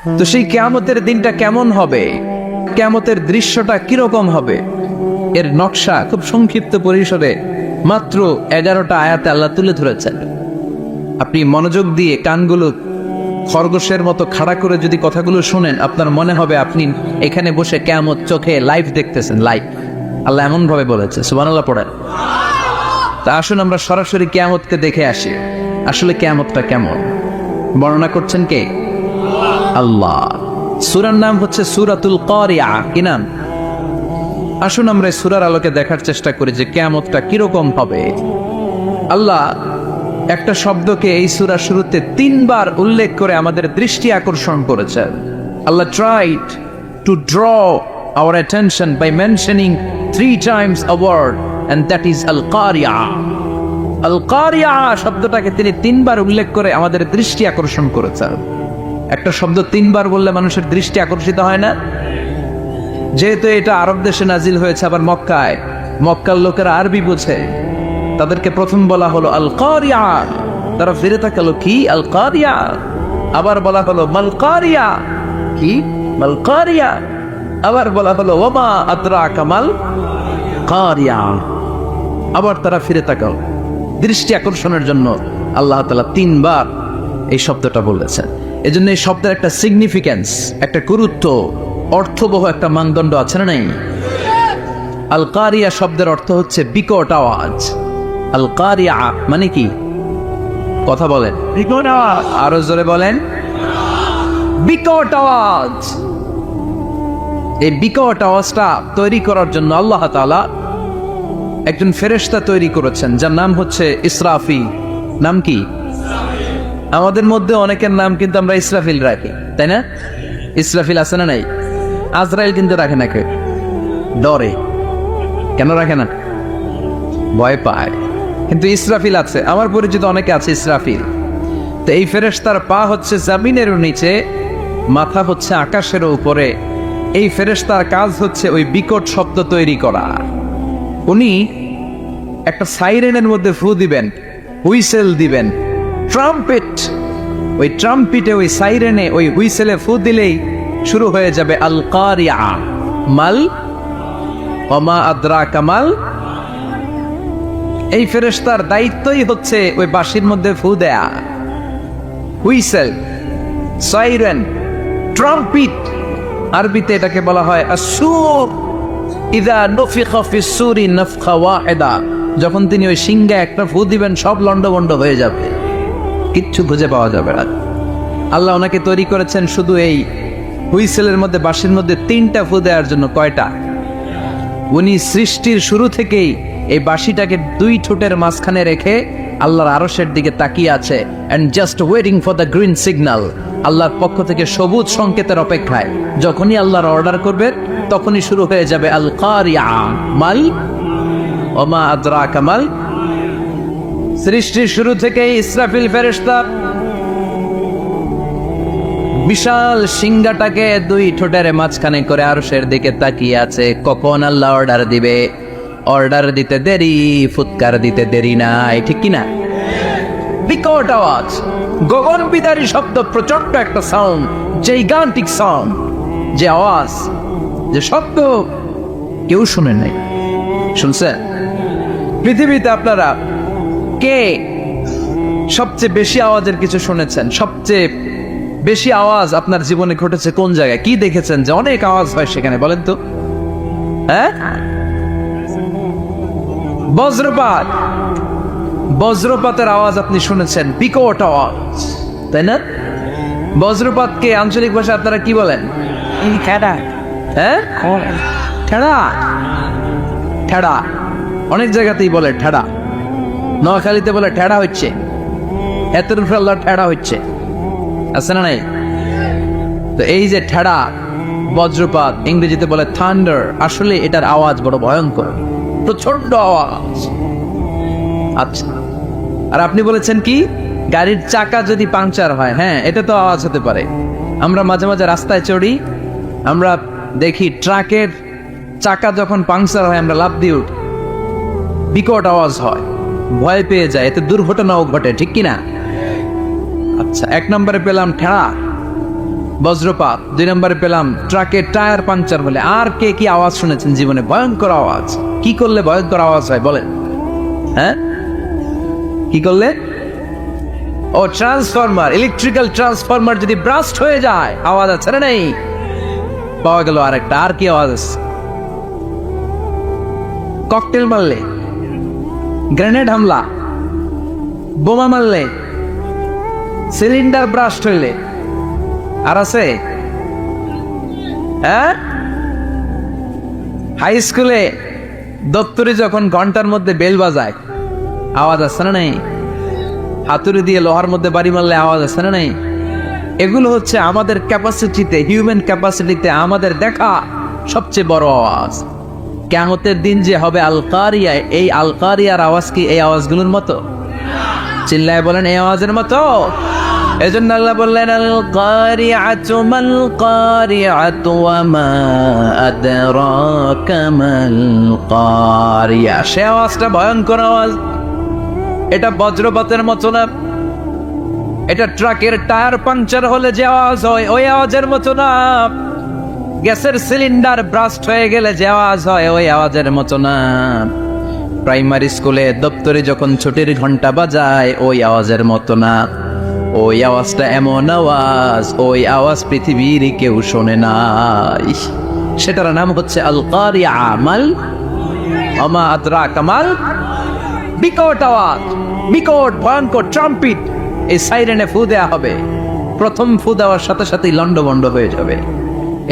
তো সেই কিয়ামতের দিনটা কেমন হবে, কিয়ামতের দৃশ্যটা কিরকম হবে, এর নকশা খুব সংক্ষিপ্ত পরিসরে মাত্র 11টা আয়াতে আল্লাহ তুলে ধরেছেন। আপনি মনোযোগ দিয়ে কানগুলো খরগোশের মতো খাড়া করে যদি কথাগুলো শুনেন, আপনার মনে হবে আপনি এখানে বসে কিয়ামত চোখে লাইভ দেখতেছেন। লাইভ আল্লাহ এমন ভাবে বলেছে, সুবহানাল্লাহ পড়েন। তা আসুন আমরা সরাসরি কিয়ামতকে দেখে আসি। আসলে কিয়ামতটা কেমন বর্ণনা করছেন কে? আল্লাহ। সূরার নাম হচ্ছে সূরাতুল কারিয়া। কি নাম? আসুন আমরা এই সূরার আলোকে দেখার চেষ্টা করি যে কিয়ামতটা কিরকম হবে। আল্লাহ একটা শব্দকে এই সূরার শুরুতে 3 বার উল্লেখ করে আমাদের দৃষ্টি আকর্ষণ করেছেন। আল্লাহ tried to draw our attention by mentioning 3 times a word, and that is al-qari'a. al-qari'a শব্দটাকে তিনি 3 বার উল্লেখ করে আমাদের দৃষ্টি আকর্ষণ করেছেন। একটা শব্দ 3 বার বললে মানুষের দৃষ্টি আকর্ষিত হয় না? যেহেতু এটা আরব দেশে নাজিল হয়েছে, আবার মক্কায়, মক্কার লোকেরা আরবি বোঝে, তাদেরকে প্রথম বলা হলো আল কারিয়া। তারা ফিরে তাকালো, কি আল কারিয়া? আবার বলা হলো মাল কারিয়া, কি মাল কারিয়া? আবার বলা হলো ওমা আদরাকা মাল কারিয়া। আবার তারা ফিরে তাকালো। দৃষ্টি আকর্ষণের জন্য আল্লাহ তাআলা 3 বার এই শব্দটা বলেছেন। এজন্য এই শব্দের একটা সিগনিফিকেন্স, একটা গুরুত্ব, অর্থবহ একটা মানদণ্ড আছে না নাই? আল কারিয়া শব্দের অর্থ হচ্ছে বিকট আওয়াজ। আল কারিয়া মানে কি? কথা বলেন, আরো জোরে বলেন। বিকট আওয়াজ। এই বিকট আওয়াজটা তৈরি করার জন্য আল্লাহ তাআলা একজন ফেরেশতা তৈরি করেছেন, যার নাম হচ্ছে ইসরাফিল। নাম কি? আমাদের মধ্যে অনেকের নাম কিন্তু আমরা ইসরাফিল রাখি, তাই না? ইসরাফিল আছে না নাই? আজরাইল কিন্তু রাখে না, কেউ ডরে। কেন রাখে না? ভয় পায়। কিন্তু ইসরাফিল আছে, আমার পরিচিত অনেকে আছে ইসরাফিল। তো এই ফেরেশতার পা হচ্ছে জমিনের নিচে, মাথা হচ্ছে আকাশের উপরে। এই ফেরেশতার কাজ হচ্ছে ওই বিকট শব্দ তৈরি করা। উনি একটা সাইরেনের মধ্যে ফু দিবেন, হুইসেল দিবেন, ট্রাম্পেট। ওই ট্রাম্পিটে, ওই সাইরেনে, ওই হুইসেলে ফু দিলেই শুরু হয়ে যাবে আল কারিয়া। মাল ওমা আদরাকা মাল। এই ফেরেশতার দায়িত্বই হচ্ছে ওই বাঁশির মধ্যে ফু দেয়া। হুইসেল, সাইরেন, ট্রাম্পিট, আরবিতে এটাকে বলা হয় আসসুর। ইযা নুফিখা ফিস সূরি নাফখা ওয়াহিদা। যখন তিনি ওই সিংহে একটা ফু দিবেন, সব লন্ডভন্ড হয়ে যাবে, কিচ্ছু খুঁজে পাওয়া যাবে না। আল্লাহ ওনাকে তৈরি করেছেন শুধু এই হুইসেলের মধ্যে, বাঁশির মধ্যে 3টা ফু দেওয়ার জন্য। কয়টা? উনি সৃষ্টির শুরু থেকেই এই বাঁশিটাকে 2 ঠোঁটের মাঝখানে রেখে আল্লাহর আরশের দিকে তাকিয়ে আছে, and just waiting for the green signal. আল্লাহর পক্ষ থেকে সবুজ সংকেতের অপেক্ষায়। যখনই আল্লাহর অর্ডার করবে, তখনই শুরু হয়ে যাবে আল কারিয়া। মাল ওমা আদরাকা মাল। সৃষ্টির শুরু থেকেই ইসরাফিল ফেরেশতা বিশাল সিংহাটাকে 2 ঠোঁটের মাঝখানে করে আরশের দিকে তাকিয়ে আছে, কখন আল্লাহ অর্ডার দিবে। অর্ডার দিতে দেরি, ফুৎকার দিতে দেরি নাই, ঠিক কিনা? বিকট আওয়াজ, গগন বিদারী শব্দ, প্রচন্ড একটা সাউন্ড, জাইগান্টিক সাউন্ড, যে আওয়াজ, যে শব্দ কেউ শুনে নাই। শুনছেন? পৃথিবীতে আপনারা কে সবচেয়ে বেশি আওয়াজের কিছু শুনেছেন? সবচেয়ে বেশি আওয়াজ আপনার জীবনে ঘটেছে কোন জায়গায়? কি দেখেছেন যে অনেক আওয়াজ হয় সেখানে? বলেন তো। হ্যাঁ, বজ্রপাত। বজ্রপাতের আওয়াজ আপনি শুনেছেন, বিকট আওয়াজ, তাই না? বজ্রপাতকে আঞ্চলিক ভাষা আপনারা কি বলেন? ঠেড়া। হ্যাঁ, ঠেড়া। ঠেড়া অনেক জায়গাতেই বলে ঠেড়া। নোয়াখালীতে বলে ঠেড়া হচ্ছে, এতের উপরে আল্লাহ ঠেড়া হচ্ছে, আছে না নাই? তো এই যে ঠেড়া, বজ্রপাত, ইংরেজিতে বলে থান্ডার। আসলে এটার আওয়াজ বড় ভয়ঙ্কর, প্রচন্ড আওয়াজ। আচ্ছা, আর আপনি বলেছেন কি, গাড়ির চাকা যদি পাংচার হয়, হ্যাঁ, এটা তো আওয়াজ হতে পারে। আমরা মাঝে মাঝে রাস্তায় চড়ি, আমরা দেখি ট্রাকের চাকা যখন পাংচার হয় আমরা লাফ দিয়ে উঠি, বিকট আওয়াজ হয়, ভয় পেয়ে যায়, এতে দুর্ঘটনাও ঘটে, ঠিক কিনা? আচ্ছা, 1 নম্বরে পেলাম ঠেড়া, বজ্রপাত। 2 নম্বরে পেলাম ট্রাকের টায়ার পাংচার হলে। আর কে কি আওয়াজ শুনেছেন জীবনে? ভয়ঙ্কর আওয়াজ। কি করলে ভয়ঙ্কর আওয়াজ হয় বলেন? হ্যাঁ, কি করলে? ও ট্রান্সফরমার, ইলেকট্রিক্যাল ট্রান্সফরমার যদি ব্রাস্ট হয়ে যায় আওয়াজ আছে না? নেই, পাওয়া গেল আরেকটা। আর কি আওয়াজ আছে? ককটেল মারলে, গ্রেনেড হামলা, বোমা মারলে, সিলিন্ডার ব্রাস্ট হইলে। আর আছে? হ্যাঁ, হাই স্কুলে দপ্তরে যখন ঘন্টার মধ্যে বেল বাজায় আওয়াজ আছে না? নেই, হাতুড়ি দিয়ে লোহার মধ্যে বাড়ি মারলে আওয়াজ আছে না? নেই। এগুলো হচ্ছে আমাদের ক্যাপাসিটিতে, হিউম্যান ক্যাপাসিটিতে আমাদের দেখা সবচেয়ে বড় আওয়াজ। কিয়ামতের দিন যে হবে আল কারিয়া, এই আল কারিয়ার আওয়াজ কি এই আওয়াজগুলোর মতো? চিল্লায় বলেন এই আওয়াজের মতো? এজন্য আল্লাহ বললেন আল কারিয়াতু মাল কারিয়াতু ওয়া মা আদরাকা মাল কারিয়া। সে আওয়াজটা ভয়ঙ্কর আওয়াজ। এটা বজ্রপাতের মতো না, এটা ট্রাকের টায়ার পাংচার হলে যে আওয়াজ হয় ওই আওয়াজের মতো না, গ্যাসের সিলিন্ডার ব্রাস্ট হয়ে গেলে যে আওয়াজ হয় ওই আওয়াজের মতো না, প্রাইমারি স্কুলে দপ্তরে যখন ছুটির ঘন্টা বাজায় ওই আওয়াজের মতো না। ওই আওয়াজটা এমন আওয়াজ, ওই আওয়াজ পৃথিবীর কেউ শোনে নাই। সেটার নাম হচ্ছে আল কারিয়া মাল ওমা আদরাকা মাল। বিকট আওয়াজ, বিকট ভয়ঙ্কর ট্রাম্পিট। এই সাইরেনে ফু দেয়া হবে, প্রথম ফু দেওয়ার সাথে সাথেই লন্ডভন্ড হয়ে যাবে।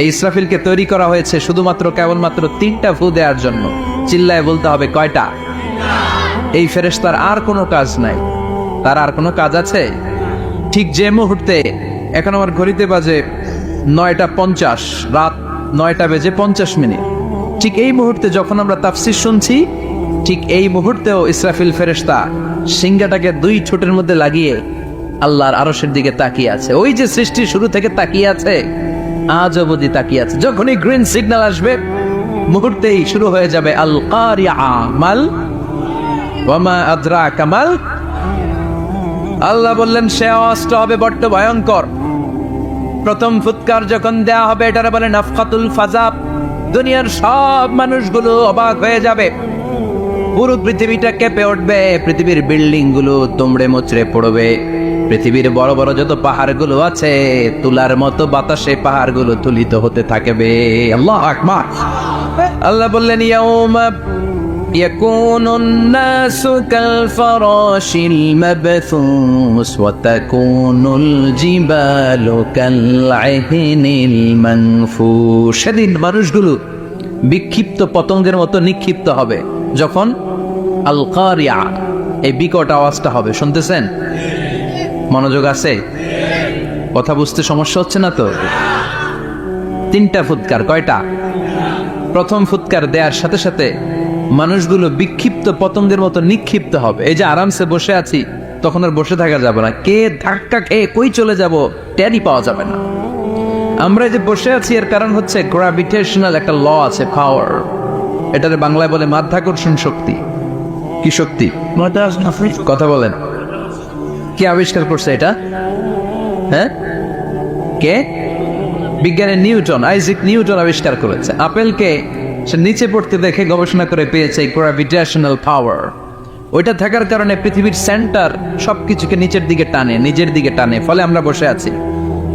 এই ইসরাফিলকে তৈরি করা হয়েছে শুধুমাত্র কেবলমাত্র 3টা ফু দেওয়ার জন্য। চিল্লায় বলতে হবে কয়টা? এই ফেরেশতার আর কোনো কাজ নাই। তার আর কোনো কাজ আছে? ঠিক যে মুহূর্তে, এখন আমার ঘড়িতে বাজে 9:50, রাত 9:50, ঠিক এই মুহূর্তে যখন আমরা তাফসীর শুনছি, ঠিক এই মুহূর্তেও ইসরাফিল ফেরেশতা সিংহাটাকে 2 ঠোঁটের মধ্যে লাগিয়ে আল্লাহর আরশের দিকে তাকিয়ে আছে। ওই যে সৃষ্টি শুরু থেকে তাকিয়ে আছে, আজ অবধি তাকিয়ে আছে। যখনই গ্রিন সিগন্যাল আসবে মুহূর্তেই শুরু হয়ে যাবে আল কারিয়া মাল ওয়া মা আদরাকা মাল। আল্লাহ বললেন সে আওয়াজটা হবে বড্ড ভয়ঙ্কর। প্রথম ফুৎকার যখন দেয়া হবে এটারে বলে নাফখাতুল ফাজা। দুনিয়ার সব মানুষগুলো অবাক হয়ে যাবে, পুরো পৃথিবীটা কেঁপে উঠবে, পৃথিবীর বিল্ডিং গুলো দুমড়ে মুচড়ে পড়বে, পৃথিবীর বড় বড় যত পাহাড়গুলো আছে তুলার মতো বাতাসে পাহাড়গুলো তুলিত হতে থাকবে। আল্লাহু আকবার। আল্লাহ বললেন ইয়াউমা ইয়াকুনুন নাসু কাল ফারাশিল মাবথুস ওয়া তাকুনুল জিবালু কাল আহিনিল মানফুশ। সেদিন মানুষগুলো বিক্ষিপ্ত পতঙ্গের মতো নিক্ষিপ্ত হবে যখন আল কারিয়া, এই বিকট আওয়াজটা হবে। শুনতেছেন? মনোযোগ আছে? কথা বুঝতে সমস্যা হচ্ছে না তো? 3টা ফুৎকার। কয়টা? প্রথম ফুৎকার দেওয়ার সাথে সাথে মানুষগুলো বিক্ষিপ্ত পতঙ্গের মতো নিক্ষিপ্ত হবে। এই যে আরামসে বসে আছি, তখন আর বসে থাকা যাবে না। কে ধাক্কা খেয়ে কই চলে যাব টেরই পাওয়া যাবে না। আমরা যে বসে আছি এর কারণ হচ্ছে গ্র্যাভিটেশনাল একটা ল আছে, পাওয়ার। এটারে বাংলায় বলে মাধ্যাকর্ষণ শক্তি। কি শক্তি? কথা বলেন। কে আবিষ্কার করছে এটা? হ্যাঁ, কে? বিজ্ঞানী নিউটন, আইজাক নিউটন আবিষ্কার করেছে। আপেলকে সে নিচে পড়তে দেখে গবেষণা করে পেয়েছে গ্র্যাভিটেশনাল পাওয়ার। ওইটা থাকার কারণে পৃথিবীর সেন্টার সবকিছুকে নিচের দিকে টানে, নিজের দিকে টানে, ফলে আমরা বসে আছি।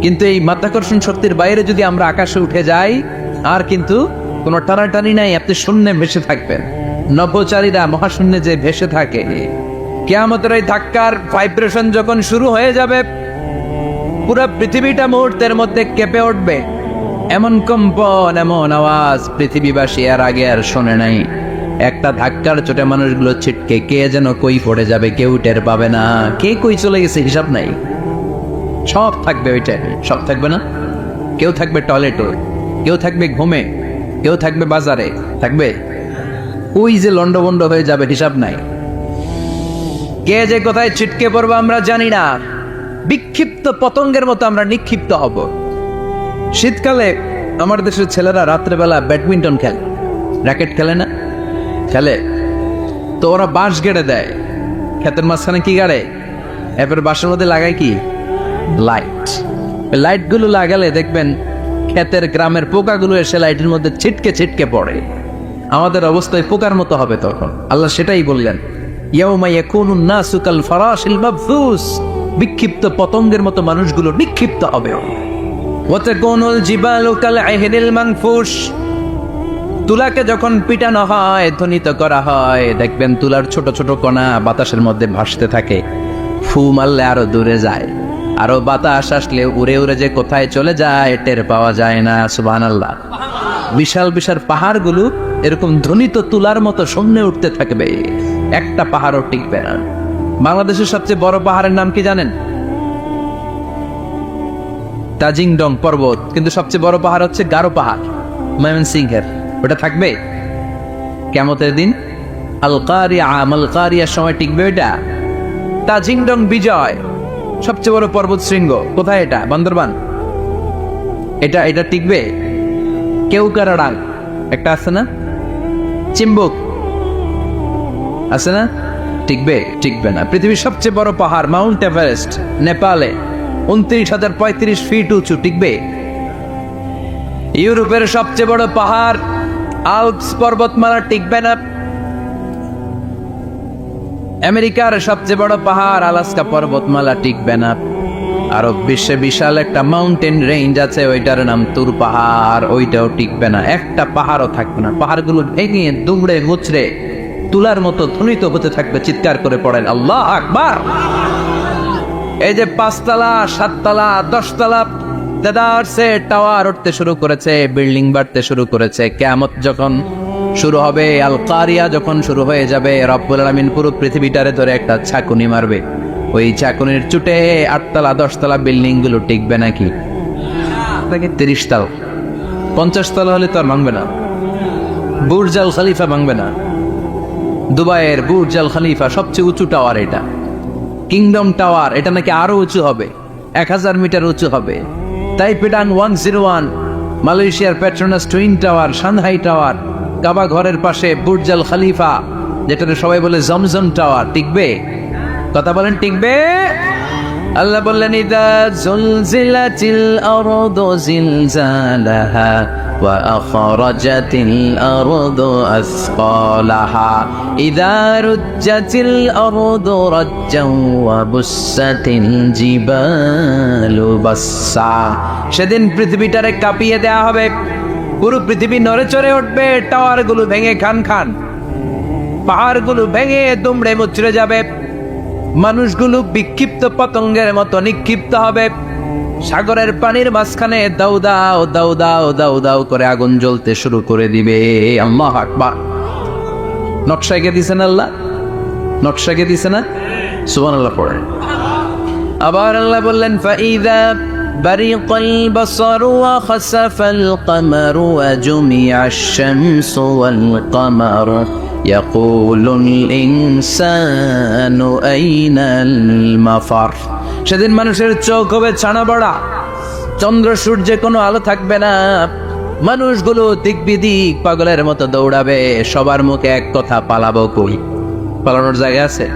কিন্তু এই মাধ্যাকর্ষণ শক্তির বাইরে যদি আমরা আকাশে উঠে যাই, আর কিন্তু কোনো টানাটানি নাই, আপনি শূন্যে ভেসে থাকবেন। নভোচারীরা মহাশূন্যে যে ভেসে থাকে, কিয়ামতের এই ধাক্কার ভাইব্রেশন যখন শুরু হয়ে যাবে, পুরো পৃথিবীটা মুহূর্তের মধ্যে কেঁপে উঠবে। এমন কম্পন, এমন আওয়াজ পৃথিবীবাসী এর আগে আর শোনে নাই। একটা ধাক্কার চোটে মানুষগুলো ছিটকে কে যেন কই পড়ে যাবে, কেউ টের পাবে না। কে কই চলে গেছে হিসাব নাই। সব থাকবে ওইটাই, সব থাকবে না। কেউ থাকবে টয়লেটে, কেউ থাকবে ঘুমে, কেউ থাকবে বাজারে, থাকবে ওই যে লন্ডভন্ড হয়ে যাবে, হিসাব নাই। কে যে কোথায় ছিটকে পড়বো আমরা জানি না। বিক্ষিপ্ত পতঙ্গের মতো আমরা নিক্ষিপ্ত হব। শীতকালে আমার দেশের ছেলেরা রাত্রেবেলা ব্যাডমিন্টন খেলে, র্যাকেট খেলে না? খেলে তো ওরা বাঁশ গেড়ে দেয় ক্ষেতের মাঝখানে। কি গাড়ে? এরপরে বাঁশের মধ্যে লাগায় কি? লাইট। লাইটগুলো লাগালে দেখবেন ক্ষেতের গ্রামের পোকাগুলো এসে লাইটের মধ্যে ছিটকে ছিটকে পড়ে। আমাদের অবস্থায় পোকার মতো হবে তখন। আল্লাহ সেটাই বললেন, ইয়াউমা ইয়াকুনুন নাসু কাল ফারাশিল মাবথুস, বিক্ষিপ্ত পতঙ্গের মতো মানুষগুলো নিক্ষিপ্ত হবে। ওয়া তাকুনুল জিবালু কাল আহিনিল মানফুশ, তুলাকে যখন পিটানো হয়, ধ্বনিত করা হয়, দেখবেন তুলার ছোট ছোট কণা বাতাসের মধ্যে ভাসতে থাকে। ফু মারলে আরো দূরে যায়, আরো বাতাস আসলে উড়ে উড়ে যে কোথায় চলে যায় টের পাওয়া যায় না। সুবহানাল্লাহ। বিশাল বিশাল পাহাড়গুলো এরকম ধ্বনিত তুলার মতো শূন্যে উঠতে থাকবে, একটা পাহাড়ও টিকবে না। বাংলাদেশের সবচেয়ে বড় পাহাড়ের নাম কি জানেন? তাজিংডং পর্বত, কিন্তু সবচেয়ে বড় পাহাড় হচ্ছে গারো পাহাড়, ময়মনসিংহের। ওটা থাকবে কিয়ামতের দিন? আল কারিয়ার সময় টিকবে ওইটা? তাজিংডং বিজয় সবচেয়ে বড় পর্বত শৃঙ্গ, কোথায় এটা? বান্দরবান। এটা টিকবে? কেউকারাডাং একটা আছে না, চিম্বুক আছে না, টিকবে না। পৃথিবীর সবচেয়ে বড় পাহাড় মাউন্ট এভারেস্ট নেপালে 29,035 ফিট উঁচু, টিকবে? ইউরোপের সবচেয়ে বড় পাহাড় আল্পস পর্বতমালা, টিকবে না। আমেরিকার সবচেয়ে বড় পাহাড় আলাস্কা পর্বতমালা, টিকবে না। আরব বিশ্বে বিশাল একটা মাউন্টেন রেঞ্জ আছে, ওইটার নাম তুর পাহাড়, ওইটাও টিকবে না। একটা পাহাড়ও থাকবে না। পাহাড়গুলো ভেঙে দুমড়ে মুচড়ে তুলার মতো ধ্বনিত হতে থাকবে। চিৎকার করে পড়েন আল্লাহ আকবার। এই যে 5 তলা 7 তলা 10 তলা দেদারসে টাওয়ার উঠতে শুরু করেছে, বিল্ডিং বাড়তে শুরু করেছে। কিয়ামত যখন শুরু হবে, আল কারিয়া যখন শুরু হয়ে যাবে, রব্বুল আলামিন পুরো পৃথিবীটারে ধরে একটা ছাকুনি মারবে। ওই চাকুনির চুটে 8 তলা 10 তলা বিল্ডিং গুলো টিকবে নাকি? 30 তলা 50 তলা হলে তো আর ভাঙবে না। বুর্জ আল খলিফা ভাঙবে না। দুবাইয়ের বুর্জ আল খলিফা সবচেয়ে উঁচু টাওয়ার, এটা কিংডম টাওয়ার। এটা নাকি আরো উঁচু হবে, 1000 মিটার উঁচু হবে। তাইপেডাং 101, মালয়েশিয়ার Petronas twin tower, Shanghai tower, কাবা ঘরের পাশে বুর্জ আল খলিফা, যেটা সবাই বলে জমজম টাওয়ার, টিকবে? কথা বলেন, টিকবে? আল্লাহ বললেন, ইদা জুলজিলাতিল আরদু জিলজালাহা ওয়া আখরাজাতিল আরদু আসকালাহা ইদা রুজ্জাতিল আরদু রাজ্জান ওয়া বুসাতিল জিবালু বাসসা। সেদিন পৃথিবীটারে কাঁপিয়ে দেয়া হবে, পুরো পৃথিবী নড়ে চড়ে উঠবে, টাওয়ারগুলো ভেঙে খান খান, পাহাড়গুলো ভেঙে দুমড়ে মুচড়ে যাবে, মানুষগুলো বিক্ষিপ্ত পতঙ্গের মতো নিক্ষিপ্ত হবে। সাগরের পানির মাঝখানে দাউ দাউ দাউ দাউ দাউ দাউ করে আগুন জ্বলতে শুরু করে দিবে। আল্লাহু আকবার। নকশা এঁকে দিছেন আল্লাহ, নকশা এঁকে দিছে না? সুবহানাল্লাহ পড়েন। আবার আল্লাহ বললেন, ফাইদা বারিকাল বাসারু ওয়া খাসাফাল কমারু ওয়া জুমিআশ শামসু ওয়াল কমার ইয়াকুলুল ইনসানু আইনাল মাফার। সেদিন মানুষের চোখ হবে ছানা বড়া, চন্দ্র সূর্যে কোনো আলো থাকবে না, মানুষগুলো দিক বিদিক পাগলের মতো দৌড়াবে। সবার মুখে এক কথা, পালাবো কই? পালানোর জায়গা আছে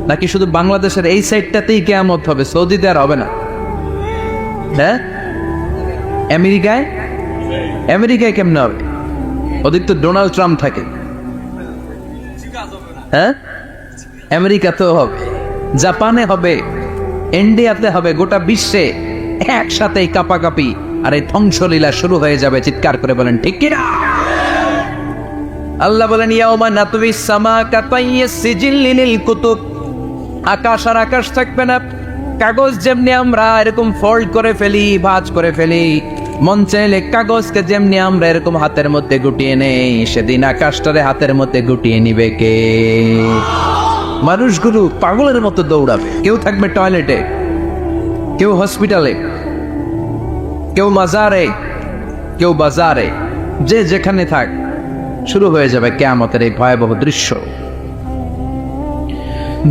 নাকি? শুধু বাংলাদেশের এই সাইডটাতেই কিয়ামত হবে, সৌদিতে আর হবে না। হ্যাঁ, আমেরিকায় কেমনে হবে? ওদিক তো ডোনাল্ড ট্রাম্প থাকে। হ্যাঁ, আমেরিকাতেও হবে, জাপানে হবে, ইন্ডিয়াতে হবে, গোটা বিশ্বে একসাথে কাপাকাপি আর এই ধ্বংসলীলা শুরু হয়ে যাবে। চিৎকার করে বলেন ঠিক কিনা? আল্লাহ বলেন, ইয়াউমা নাতবিস সামা কাতাইয়িস সিজিল্লি লিল কুতুব। আকাশ আর আকাশ থাকবে না। কাগজ যেমনি আমরা এরকম ফোল্ড করে ফেলি, ভাঁজ করে ফেলি, মন চাইলে কাগজকে যেমনি আমরা এরকম হাতের মধ্যে গুটিয়ে নেই, সেদিন আকাশটারে হাতের মধ্যে গুটিয়ে নিবে কে? মানুষগুলো পাগলের মতো দৌড়াবে। কেউ থাকবে টয়লেটে, কেউ হসপিটালে, কেউ মাজারে, কেউ বাজারে, যে যেখানে থাক, শুরু হয়ে যাবে কিয়ামতের এই ভয়াবহ দৃশ্য।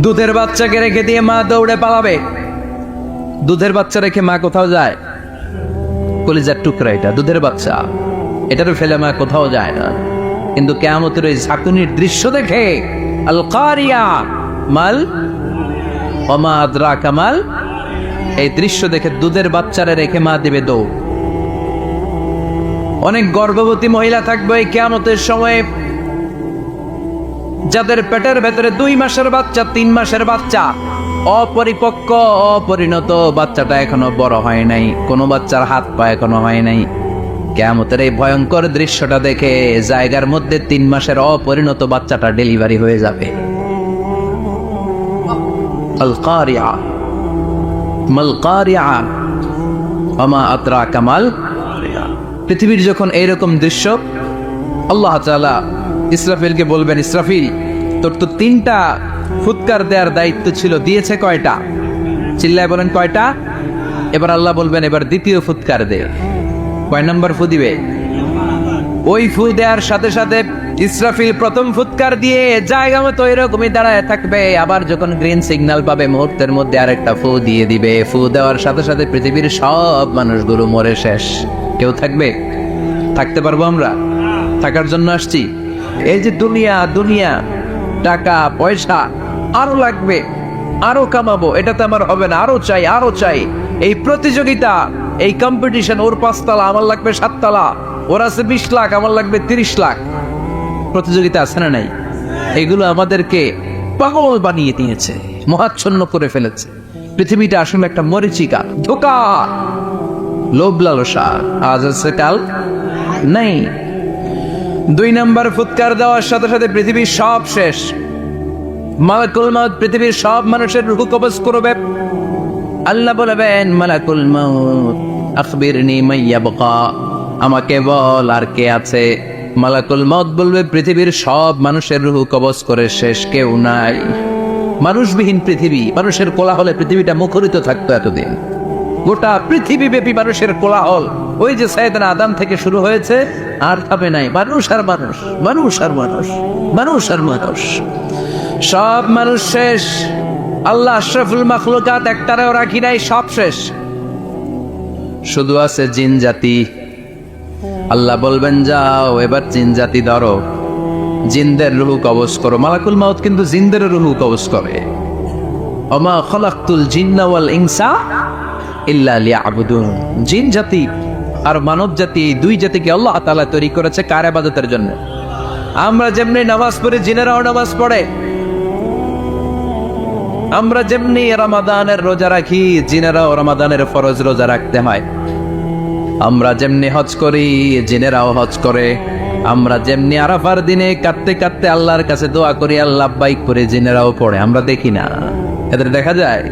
দুধের বাচ্চাকে রেখে দিয়ে মা দৌড়ে পালাবে। দুধের বাচ্চা রেখে মা কোথাও যায়? কলিজার টুকরা এটা, দুধের বাচ্চা, এটারও ফেলে মা কোথাও যায় না। কিন্তু কিয়ামতের ওই ঝাঁকুনির দৃশ্য দেখে, আল কারিয়া মাল ওয়া মা আদরাকা মাল এই দৃশ্য দেখে দুধের বাচ্চারা রেখে মা দেবে দৌড়। অনেক গর্ভবতী মহিলা থাকবে এই কিয়ামতের সময়ে, যাদের পেটের ভেতরে 2 মাসের বাচ্চা, 3 মাসের বাচ্চা, অপরিপক্ক অপরিণত, বাচ্চাটা এখনো বড় হয় নাই, কোনো বাচ্চার হাত পা এখনো হয় নাই। কিয়ামতের এই ভয়ঙ্কর দৃশ্যটা দেখে জায়গার মধ্যে 3 মাসের অপরিণত বাচ্চাটা ডেলিভারি হয়ে যাবে। আল কারিয়া মাল কারিয়া ওমা আদরাকা মাল কারিয়া। পৃথিবীর যখন এইরকম দৃশ্য, আল্লাহ তাআলা ইসরাফিলকে বলবেন, ইসরাফিল তোর তো 3টা ফুৎকার দেওয়ার দায়িত্ব ছিল, দিয়েছে কয়টা? চিল্লায় বলেন কয়টা? এবার আল্লাহ বলবেন এবার দ্বিতীয় ফুৎকার দে। কয় নাম্বার ফু দিবে? ওই ফু দেওয়ার সাথে সাথে ইসরাফিল প্রথম ফুৎকার দিয়ে জায়গা মতো এরকমই দাঁড়ায় থাকবে, আবার যখন গ্রিন সিগন্যাল পাবে মুহূর্তের মধ্যে আরেকটা ফু দিয়ে দিবে। ফু দেওয়ার সাথে সাথে পৃথিবীর সব মানুষগুলো মরে শেষ। কেউ থাকবে? থাকতে পারবো আমরা? থাকার জন্য আসছি। এই যে দুনিয়া দুনিয়া, টাকা পয়সা আরো লাগবে, আরো কামাবো, এটাতে আমার হবে না, আরো চাই আরো চাই। এই প্রতিযোগিতা, এই কম্পিটিশন, ওর 5 তলা আমার লাগবে 7 তলা, ওর আছে 20 লাখ আমার লাগবে 30 লাখ। প্রতিযোগিতা আছে না নাই? এগুলো আমাদেরকে পাগল বানিয়ে দিয়েছে, মহাচ্ছন্ন করে ফেলেছে। পৃথিবীটা আসলে একটা মরিচিকা, ধোঁকা, লোভ লালসা, আজ আছে কাল নাই। 2 নাম্বার ফুৎকার দেওয়ার সাথে সাথে পৃথিবীর সব শেষ। মালাকুল মাউত পৃথিবীর সব মানুষের রূহ কবজ করবে। আল্লাহ বলবেন, মালাকুল মাউত আখবিরনি মাইয়াবকা, আমাকে বল আর কে আছে। মালাকুল মাউত বলবে, পৃথিবীর সব মানুষের রূহ কবজ করে শেষ, কেউ নাই। মানুষবিহীন পৃথিবী, মানুষের কোলাহলে পৃথিবীটা মুখরিত থাকতো এতদিন। গোটা পৃথিবী ব্যাপী মানুষের কোলাহল, ওই যে সাইয়েদনা আদম থেকে শুরু হয়েছে, আর থামে নাই। মানুষ আর মানুষ, মানুষ আর মানুষ, মানুষ আর মানুষ, সব মানুষ শেষ। আল্লাহ আশরাফুল মাখলুকাত একটারেও রাখি নাই, সব শেষ। শুধু আছে জিন জাতি। আল্লাহ বলবেন, যাও এবার জিন জাতি ধরো, জিনদের রূহ কবজ করো। মালাকুল মাউত কিন্তু জিনদের রূহ কবজ করে। ওমা খলাকতুল জিন্না ওয়াল ইনসা ইল্লা লিয়াবুদুন। জিন জাতি আর মানব জাতি, এই 2 জাতিকে আল্লাহ তাআলা তৈরি করেছে কার ইবাদতের জন্য। আমরা যেমনি নামাজ পড়ি, জিনেরাও নামাজ পড়ে। আমরা যেমনি রমাদানের রোজা রাখি, জিনেরাও রমাদানের ফরজ রোজা রাখতে হয়। আমরা যেমনি হজ করি, জিনেরাও হজ করে। আমরা যেমনি আরাফার দিনে কাঁদতে কাঁদতে আল্লাহর কাছে দোয়া করি, আল্লাহ বাইক করে, জিনেরাও পড়ে। আমরা দেখি না, এদের দেখা যায়?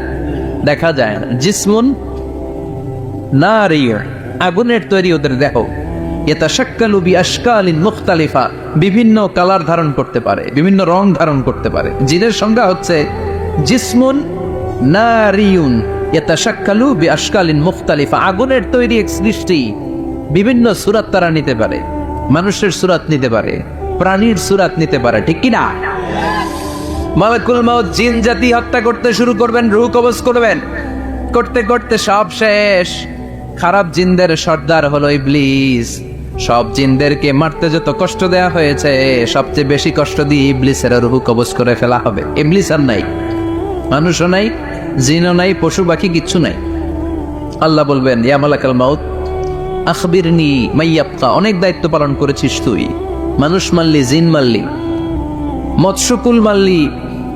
দেখা যায় না। জিসমুন নারিয়্য, আগুনের তৈরি ওদের দেহ। ইয়াতাশাক্কালু বিআশকালিন মুখতালিফা, বিভিন্ন কালার ধারণ করতে পারে, বিভিন্ন রং ধারণ করতে পারে। জিনের সংজ্ঞা হচ্ছে জিসমুন নারিয়ুন ইয়াতাশাক্কালু বিআশকালিন মুখতালিফা, আগুনের তৈরি এক সৃষ্টি। বিভিন্ন সূরত তারা নিতে পারে, মানুষের সূরত নিতে পারে, প্রাণীর সূরত নিতে পারে, ঠিক কি না? মালাকুল মাউত জিন জাতি হত্যা করতে শুরু করবেন, রূহ কবজ করবেন। করতে করতে সব শেষ। খারাপ জিনদের সর্দার হলো ইবলিস। সব জিনদেরকে মারতে যত কষ্ট দেয়া হয়েছে, সবচেয়ে বেশি কষ্ট দিয়ে ইবলিসের রূহ কবজ করে ফেলা হবে। ইবলিস আর নাই, মানুষও নাই, জিনও নাই, পশু পাখি কিচ্ছু নাই। আল্লাহ বলবেন, ইয়া মালাকুল মাউত আখবিরনি মাইয়াবকা, অনেক দায়িত্ব পালন করেছিস তুই। মানুষ মারলি, জিন মারলি, মৎস্যকুল মারলি,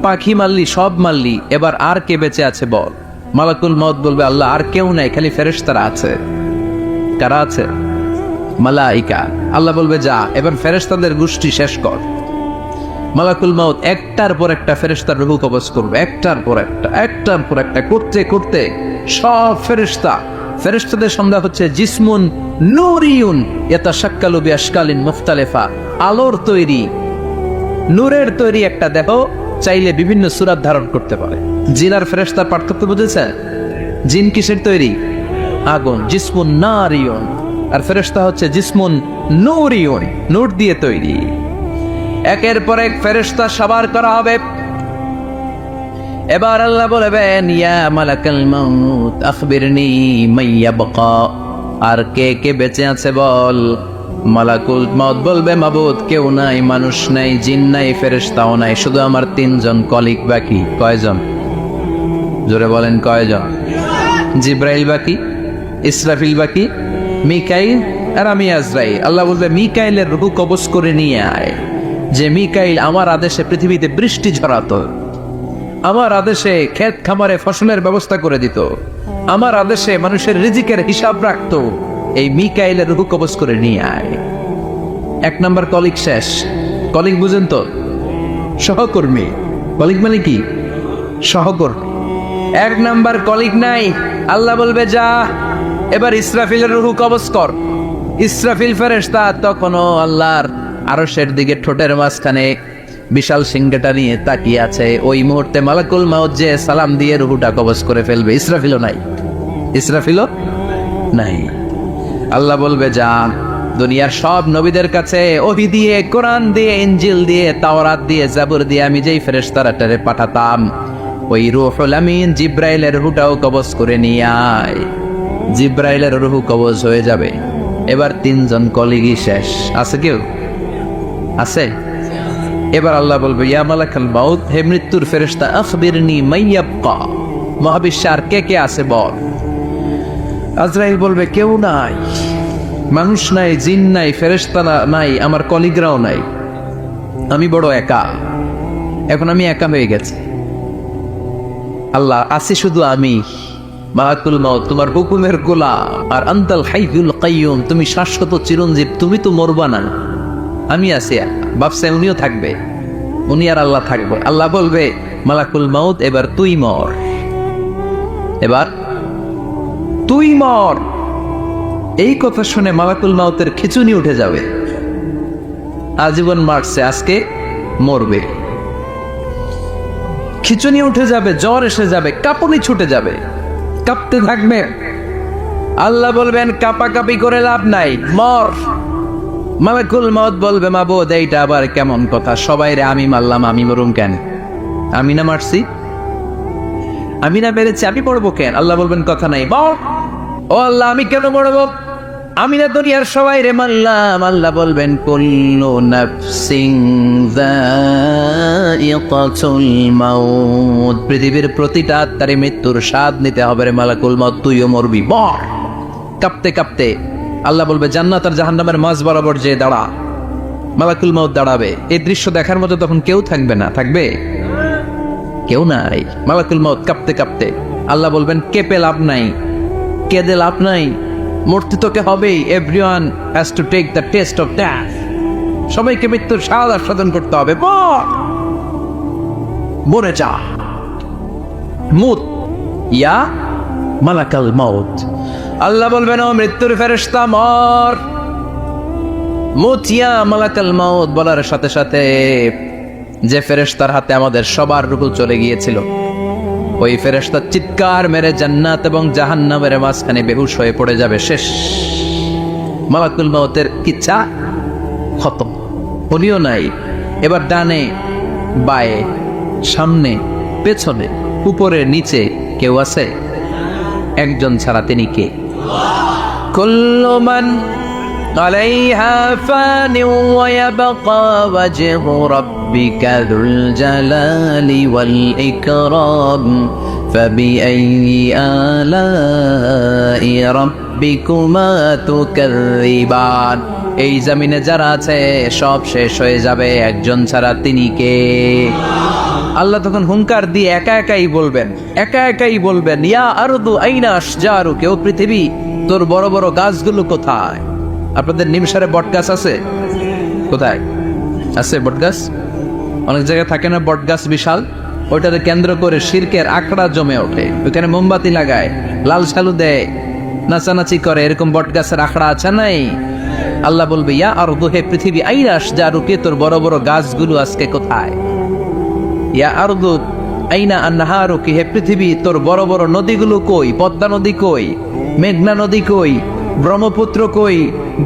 পাখি মারলি, সব মারলি, এবার আর কে বেঁচে আছে বল। মালাকুল মাউত বলবে, আল্লাহ আর কেউ নাই, খালি ফেরেশতারা আছে। কারা আছে? মালাইকা। আল্লাহ বলবে, যা এবার ফেরেশতাদের গোষ্ঠী শেষ কর। মালাকুল মাউত একটার পর একটা ফেরেশতার রূহ কবজ করবে, একটার পর একটা, একটার পর একটা, করতে করতে সব ফেরেশতা। ফেরেশতাদের সংজ্ঞা হচ্ছে জিসমুন নূরিয়ুন ইয়াতাশাক্কালু বিআশকালিন মুখতালিফা, আলোর তৈরি, নূরের তৈরি একটা দেহ, চাইলে বিভিন্ন সূরত ধারণ করতে পারে। জিন আর ফেরেশতার পার্থক্য বুঝেছেন? জিন কিসের তৈরি? আগুন, জিসমুন নারিয়ুন। আর ফেরেশতা হচ্ছে জিসমুন নূরিয়ুন, নূর দিয়ে তৈরি। একের পর এক ফেরেশতা সবার করা হবে। এবার আল্লাহ বলবেন, ইয়া মালাকাল মাউত আখবিরনি মাইয়াবকা, আর কে কে বেঁচে আছে বল। মালাকুল মাউত বলবে, মাবুদ কেউ নাই, মানুষ নাই, জিন নাই, ফেরেশতাও নাই, শুধু আমার 3 জন কলিগ বাকি। কয়জন? জোরে বলেন, কয়জন? জিব্রাইল বাকি, ইসরাফিল বাকি, মিকাইল আর আমি আজরাইল। আল্লাহ বলবে মিকাইলের রূহ কবজ করে নিয়ে আয়। যে মিকাইল আমার আদেশে পৃথিবীতে বৃষ্টি ঝরাতো, আমার আদেশে ক্ষেত খামারে ফসলের ব্যবস্থা করে দিত, আমার আদেশে মানুষের রিজিকের হিসাব রাখতো, এই মিকাইলের রূহ কবজ করে নিয়ে আয়। এক নাম্বার কলিগ শেষ। কলিগ বুঝেন তো? সহকর্মী। কলিগ মানে কি? সহকর্মী। এক নাম্বার কলিগ নাই। আল্লাহ বলবে যা এবার ইসরাফিলের রূহ কবজ কর। ইসরাফিল ফেরেশতা তখনও আল্লাহর আরশের দিকে ঠোঁটের মাঝখানে বিশাল সিংহাটা নিয়ে তাকিয়ে আছে। ওই মুহূর্তে মালাকুল মাউত যে সালাম দিয়ে রূহটা কবজ করে ফেলবে। ইসরাফিলও নাই। ইসরাফিলও নাই। আল্লাহ বলবে যা দুনিয়ার সব নবীদের কাছে ওহী দিয়ে, কোরআন দিয়ে, ইনজিল দিয়ে, তাওরাত দিয়ে, জাবুর দিয়ে আমি যেই ফেরেশতারাটারে পাঠাতাম, ওই রূহুল আমিন জিব্রাইলের রূহটাও কবজ করে নিয়ে আয়। জিব্রাইলের রূহ কবজ হয়ে যাবে। এবার তিনজন কলিগই শেষ। আছে কেউ? আছে? এবার আল্লাহ বলবে ইয়া মালাকাল মাউত, হে মৃত্যুর ফেরেশতা, আখবিরনি মাইয়াবকা, মহাবিশ্বে আর কে কে আছে বল। আজরাইল বলবে কেউ নাই, মানুষ নাই, জিন নাই, ফেরেশতা নাই, আমার কলিগরাও নাই, আমি বড় একা। এখন আমি একা হয়ে গেছি। আল্লাহ আছি শুধু আমি। মালাকুল মাউত তোমার হুকুমের গোলাম, আর আনতাল হাইয়ুল কাইয়ুম, তুমি শাশ্বত চিরঞ্জীব, তুমি তো মরবা না। আমি আছি একা। ভাবছে উনিও থাকবে, উনি আর আল্লাহ থাকবে। আল্লাহ বলবে মালাকুল মাউত এবার তুই মর, এবার তুই মর। এই কথা শুনে মালাকুল মাউতের খিচুনি উঠে যাবে। আজীবন মারছে, আজকে মরবে। খিচুনি উঠে যাবে, জ্বর এসে যাবে, কাঁপুনি ছুটে যাবে, কাঁপতে থাকবে। আল্লাহ বলবেন কাঁপাকাঁপি করে লাভ নাই, মর। মালাকুল মাউত বলবে মাবুদ এইটা আবার কেমন কথা? সবাই রে আমি মারলাম, আমি মরুম কেন? আমি না মারছি, আমি না মেরেছি, আমি মরবো কেন? আল্লাহ বলবেন কথা নাই, মর। ও আল্লাহ আমি কেন মরবো? আমি না দুনিয়ার সবাই রে মারলাম। আল্লাহ বলবেন কুল্লু নাফসিন যায়িকাতুল মাউত, পৃথিবীর প্রতিটা আত্মারে মৃত্যুর স্বাদ নিতে হবে রে মালাকুল মাউত, তুইও মরবি, মর। কাঁপতে কাঁপতে আল্লাহ বলবে জান্নাত আর জাহান্নামের মাঝ বরাবর যে দাঁড়া। মালাকুল মাউত দাঁড়াবে। এই দৃশ্য দেখার মতো তখন কেউ থাকবে না। থাকবে? কেউ নাই। মালাকুল মাউত কাঁপতে কাঁপতে আল্লাহ বলবেন কেঁপে লাভ নাই, কেঁদে লাভ নাই, মরতে তোকে হবেই। Everyone has to take the test of death, সবাইকে মৃত্যুর স্বাদ আস্বাদন করতে হবে। মরে যা, মুত ইয়া মালাকাল মাউত। আল্লাহ বলবেন ও মৃত্যুর ফেরেশতা মর, মুত ইয়া মালাকাল মাউত। বলার সাথে সাথে যে ফেরেশতার হাতে আমাদের সবার রূহ চলে গিয়েছিল, ওই ফেরেশতা চিৎকার মেরে জান্নাত এবং জাহান্নামের মাঝখানে বেহুশ হয়ে পড়ে যাবে। শেষ। মালাকুল মাউতের কিচ্ছা খতম, উনিও নাই। এবার ডানে বায়ে, সামনে পেছনে, উপরে নিচে কেউ আছে? একজন ছাড়া, তিনি কে? কুল্লু মান আলাইহা ফানি ওয়া ইয়াবকা ওয়াজহু রাব্বিকা যুল জালালি ওয়াল ইকরাম ফাবিআইয়ি আলাই রাব্বিকুমা তুকাযযিবান। এই জমিনে যারা আছে সব শেষ হয়ে যাবে, একজন ছাড়া, তিনি কে? আল্লাহ তখন হুঙ্কার দিয়ে একা একাই বলবেন, একা একাই বলবেন ইয়া আরদু আইনা আশজারুকা, ও পৃথিবী তোর বড় বড় গাছগুলো কোথায়? আপনাদের নিমসারে বট গাছ আছে? কোথায় আছে বট গাছ? অনেক জায়গায় থাকে না বট গাছ বিশাল, ওইটাকে কেন্দ্র করে শিরকের আখড়া জমে ওঠে, ওইখানে মোমবাতি লাগায়, লাল সালু দেয়, নাচানাচি করে, এরকম বট গাছের আখড়া আছে নাই? আল্লাহ বলবে ইয়া আরদু, হে পৃথিবী, আইনা আশজারুকা, তোর বড় বড় গাছগুলো আজকে কোথায়? ইয়া আরদু আইনা আনহারুকি, হে পৃথিবী তোর বড় বড় নদীগুলো কই? পদ্মা নদী কই? মেঘনা নদী কই? ব্রহ্মপুত্র কই?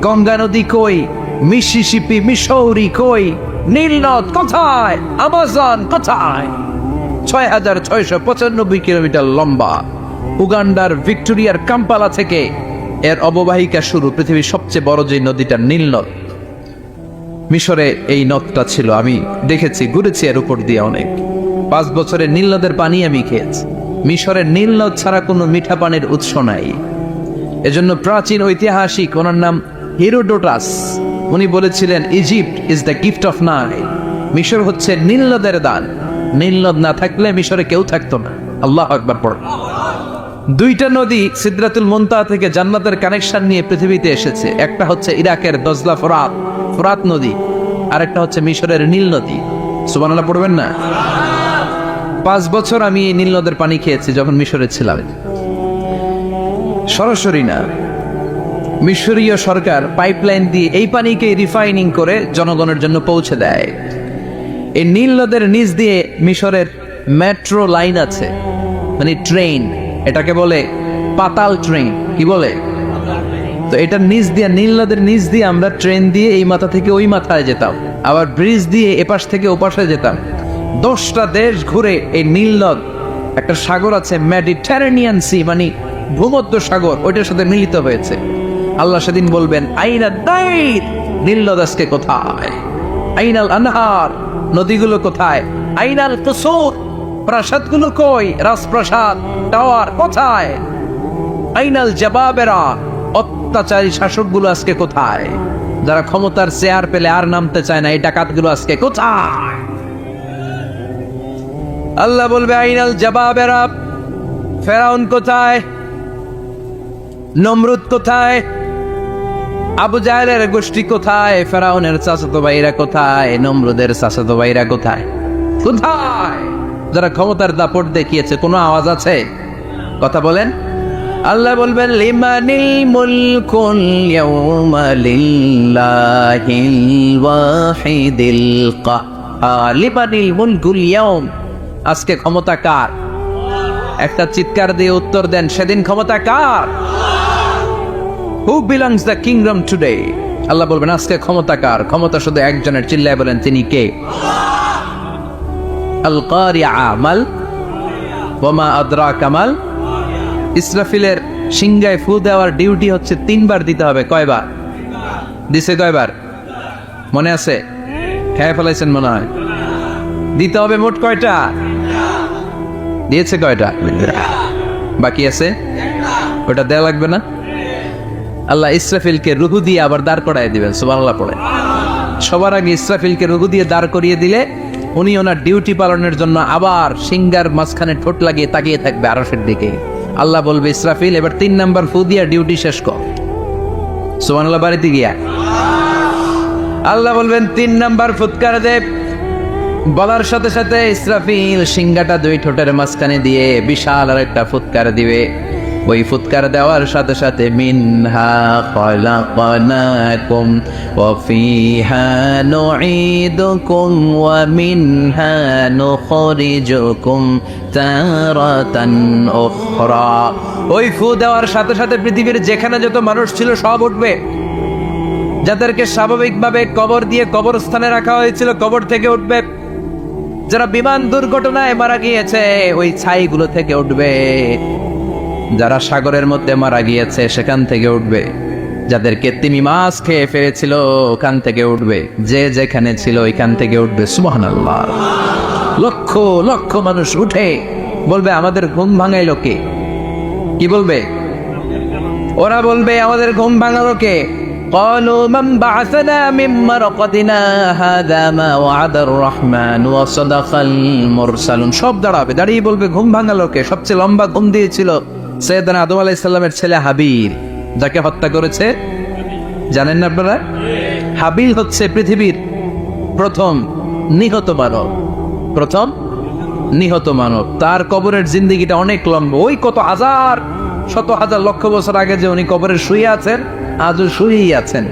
গঙ্গা নদী কই? মিসিসিপি, মিসৌরি কই? নীল নদ কোথায়? আমাজন কোথায়? 6695 কিলোমিটার লম্বা, উগান্ডার ভিক্টোরিয়ার কাম্পালা থেকে এর অববাহিকা শুরু। পৃথিবীর সবচেয়ে বড় যে নদীটা নীল নদ, মিশরে এই নদটা ছিল। আমি দেখেছি, ঘুরেছি এর উপর দিয়ে অনেক। 5 বছরে নীল নদের পানি আমি খেয়েছি। মিশরের নীল নদ ছাড়া কোনো মিঠা পানির উৎস নাই। এজন্য প্রাচীন ঐতিহাসিক, ওনার নাম হিরোডোটাস, উনি বলেছিলেন Egypt is the gift of Nile. মিশর হচ্ছে নীল নদের দান। নীল নদ না থাকলে মিশরে কেউ থাকতো না। আল্লাহু আকবার পড়ো। দুইটা নদী সিদরাতুল মুনতাহা থেকে জান্নাতের কানেকশন নিয়ে পৃথিবীতে এসেছে। একটা হচ্ছে ইরাকের দজলা ফোরাত নদী, আর একটা হচ্ছে মিশরের নীল নদী। সুবহানাল্লাহ পড়বেন না? 5 বছর আমি নীল নদের পানি খেয়েছি যখন মিশরে ছিলাম। সরাসরি না, মিশরীয় সরকার পাইপলাইন দিয়ে এই পানিকে রিফাইনিং করে জনগণের জন্য পৌঁছে দেয়। এই নীল নদের নিচ দিয়ে মিশরের মেট্রো লাইন আছে, মানে ট্রেন, এটাকে বলে পাতাল ট্রেন। কি বলে? তো এটা নিচ দিয়ে, নীল নদের নিচ দিয়ে আমরা ট্রেন দিয়ে এই মাথা থেকে ওই মাথায় যেতাম, আবার ব্রিজ দিয়ে এপাশ থেকে ওপাশে যেতাম। 10টা দেশ ঘুরে এই নীল নদ, একটা সাগর আছে মেডিটেরেনিয়ান সি, মানে ভূমধ্য সাগর, ওইটার সাথে মিলিত হয়েছে। আল্লাহ সেদিন বলবেন আইনা দাইর, নীল নদ আজকে কোথায়? আইনাল আনহার, নদীগুলো কোথায়? আইনাল কুসুর, প্রাসাদগুলো কই? রাজপ্রাসাদ, টাওয়ার কোথায়? আইনাল জাবাবেরা, অত্যাচারী শাসকগুলো আজকে কোথায়? যারা ক্ষমতার চেয়ার পেলে আর নামতে চায় না, এই ডাকাতগুলো আজকে কোথায়? আল্লাহ বলবে আইনাল জাবাবেরা, ফেরাউন কোথায়? নমরুদ কোথায়? আবু জাহেলের গোষ্ঠী কোথায়? ফেরাউনের চাচাতো ভাইরা কোথায়? নমরুদের চাচাতো ভাইরা কোথায়? কোথায়? যারা ক্ষমতার দাপট দেখিয়েছে, কোনো আওয়াজ আছে? কথা বলেন। আল্লাহ বলবেন লিমানিল মুলকুল ইয়াউমা লিল্লাহিল ওয়াহিদিল কাহ্হার। লিমানিল মুলকুল ইয়াউম, আজকে ক্ষমতা কার? একটা চিৎকার দিয়ে উত্তর দেন, সেদিন ক্ষমতা কার? Who belongs the kingdom today? আল্লাহ বলবেন আজকে ক্ষমতা কার? ক্ষমতা শুধু একজনের, চিল্লায় বলেন তিনি কে? আল কারিআ মাল ওয়া মা আদরাকা মাল। ইসরাফিলের সিংহায় ফু দেওয়ার ডিউটি হচ্ছে 3 বার দিতে হবে। কয়বার দিছে? কয়বার মনে আছে? খেয়ে ফেলাইছেন মনে হয়। দিতে হবে মোট কয়টা? দিয়েছে কয়টা? বাকি আছে, ওটা দেওয়া লাগবে না? আল্লাহ ইসরাফিলকে রুহু দিয়ে আবার দাঁড় করায় দিবেন। সুবহানাল্লাহ পড়ে। সবার আগে ইসরাফিলকে রুহু দিয়ে দাঁড় করিয়ে দিলে উনি ওনার ডিউটি পালনের জন্য আবার সিংহার মাঝখানে ঠোঁট লাগিয়ে তাকিয়ে থাকবে আরশের দিকে। আল্লাহ বলবে ইসরাফিল এবার 3 নাম্বার ফু দিয়া ডিউটি শেষ কর। সুবহানাল্লাহ বাড়িতে গিয়া আল্লাহ বলবেন 3 নাম্বার ফুৎকার দে। বলার সাথে সাথে ইসরাফিল সিংহাটা 2 ঠোঁটের মাঝখানে দিয়ে বিশাল আর একটা ফুৎকার দিবে। ওই ফুৎকার দেওয়ার সাথে সাথে মিনহা খলাকনাকুম ওয়া ফিহা নুঈদুকুম ওয়া মিনহা নুখরিজুকুম তারাতান উখরা। ওই ফু দেওয়ার সাথে সাথে পৃথিবীর যেখানে যত মানুষ ছিল সব উঠবে। যাদেরকে স্বাভাবিকভাবে কবর দিয়ে কবরস্থানে রাখা হয়েছিল কবর থেকে উঠবে। যারা বিমান দুর্ঘটনায় মারা গিয়েছে ওই ছাইগুলো থেকে উঠবে। যারা সাগরের মধ্যে মারা গিয়েছে সেখান থেকে উঠবে। যাদেরকে তিমি মাছ খেয়ে ফেলেছিল ওখান থেকে উঠবে। যে যেখানে ছিল ওইখান থেকে উঠবে। সুবহানাল্লাহ। লক্ষ লক্ষ মানুষ উঠে বলবে আমাদের ঘুম ভাঙাইলো কে? কি বলবে? ওরা বলবে আমাদের ঘুম ভাঙালো কে? قالوا من بعثنا من مرقدنا هذا ما وعد الرحمن وصدق المرسلون। সব দাঁড়াবে, দাঁড়িয়ে বলবে ঘুম ভাঙালো কে? সবচেয়ে লম্বা ঘুম দিয়েছিল সৈয়দনা আদম আলাইহিস সালামের ছেলে হাবিল, যাকে হত্যা করেছে। জানেন না আপনারা? হাবিল হচ্ছে পৃথিবীর প্রথম নিহত মানব। প্রথম নিহত মানব। তার কবরের জিন্দেগিটা অনেক লম্বা। ওই কত হাজার শত হাজার লক্ষ বছর আগে যে উনি কবরে শুয়ে আছেন, আজও শুয়েই আছেন।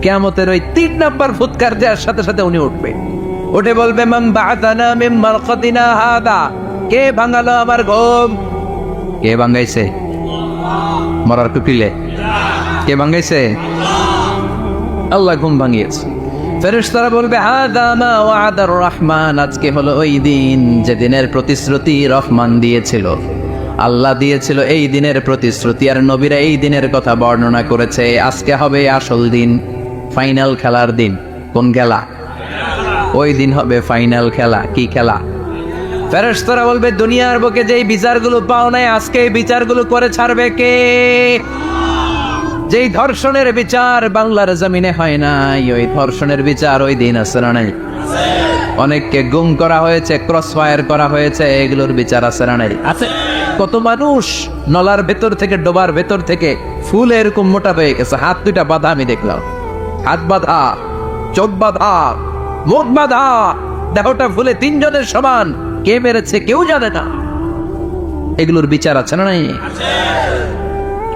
কিয়ামতের ওই 3 নাম্বার ফুৎকার দেওয়ার সাথে সাথে উনি উঠবে। উঠে বলবে মান বা'আতানা মিন মারকাদিনা হাদা। কে ভাঙালো আমার ঘুম? কে ভাঙাইছে? মরার কুকিলে কে ভাঙাইছে? আল্লাহ ঘুম ভাঙিয়েছে। ফেরেশতারা বলবে হাদা মা ওয়াদার রহমান। আজকে হলো ওই দিন যে দিনের প্রতিশ্রুতি রহমান দিয়েছিল, আল্লাহ দিয়েছিল। এই দিনের প্রতিশ্রুতি আর নবীরা এই দিনের কথা বর্ণনা করেছে। আজকে হবে আসল দিন, ফাইনাল খেলার দিন। কোন খেলা? ওই দিন হবে ফাইনাল খেলা। কি খেলা? ফেরেশতারা বলবে দুনিয়ার বুকে যেই বিচারগুলো পাও নাই আজকে এই বিচারগুলো করে ছাড়বে কে? যেই ধর্ষণের বিচার বাংলার জমিনে হয় নাই, ওই ধর্ষণের বিচার ওই দিন আছে না নাই? অনেককে গুম করা হয়েছে, ক্রস ফায়ার করা হয়েছে, এগুলোর বিচার আছে না নাই? আছে। কত মানুষ নলার ভেতর থেকে, ডোবার ভেতর থেকে ফুল এরকম মোটা হয়ে গেছে, হাত দুইটা বাঁধা আমি দেখলাম, হাত বাঁধা, চোখ বাঁধা, মুখ বাঁধা, দেহটা ফুলে তিনজনের সমান, কে মেরেছে কেউ জানে না। এগুলোর বিচার আছে না নাই?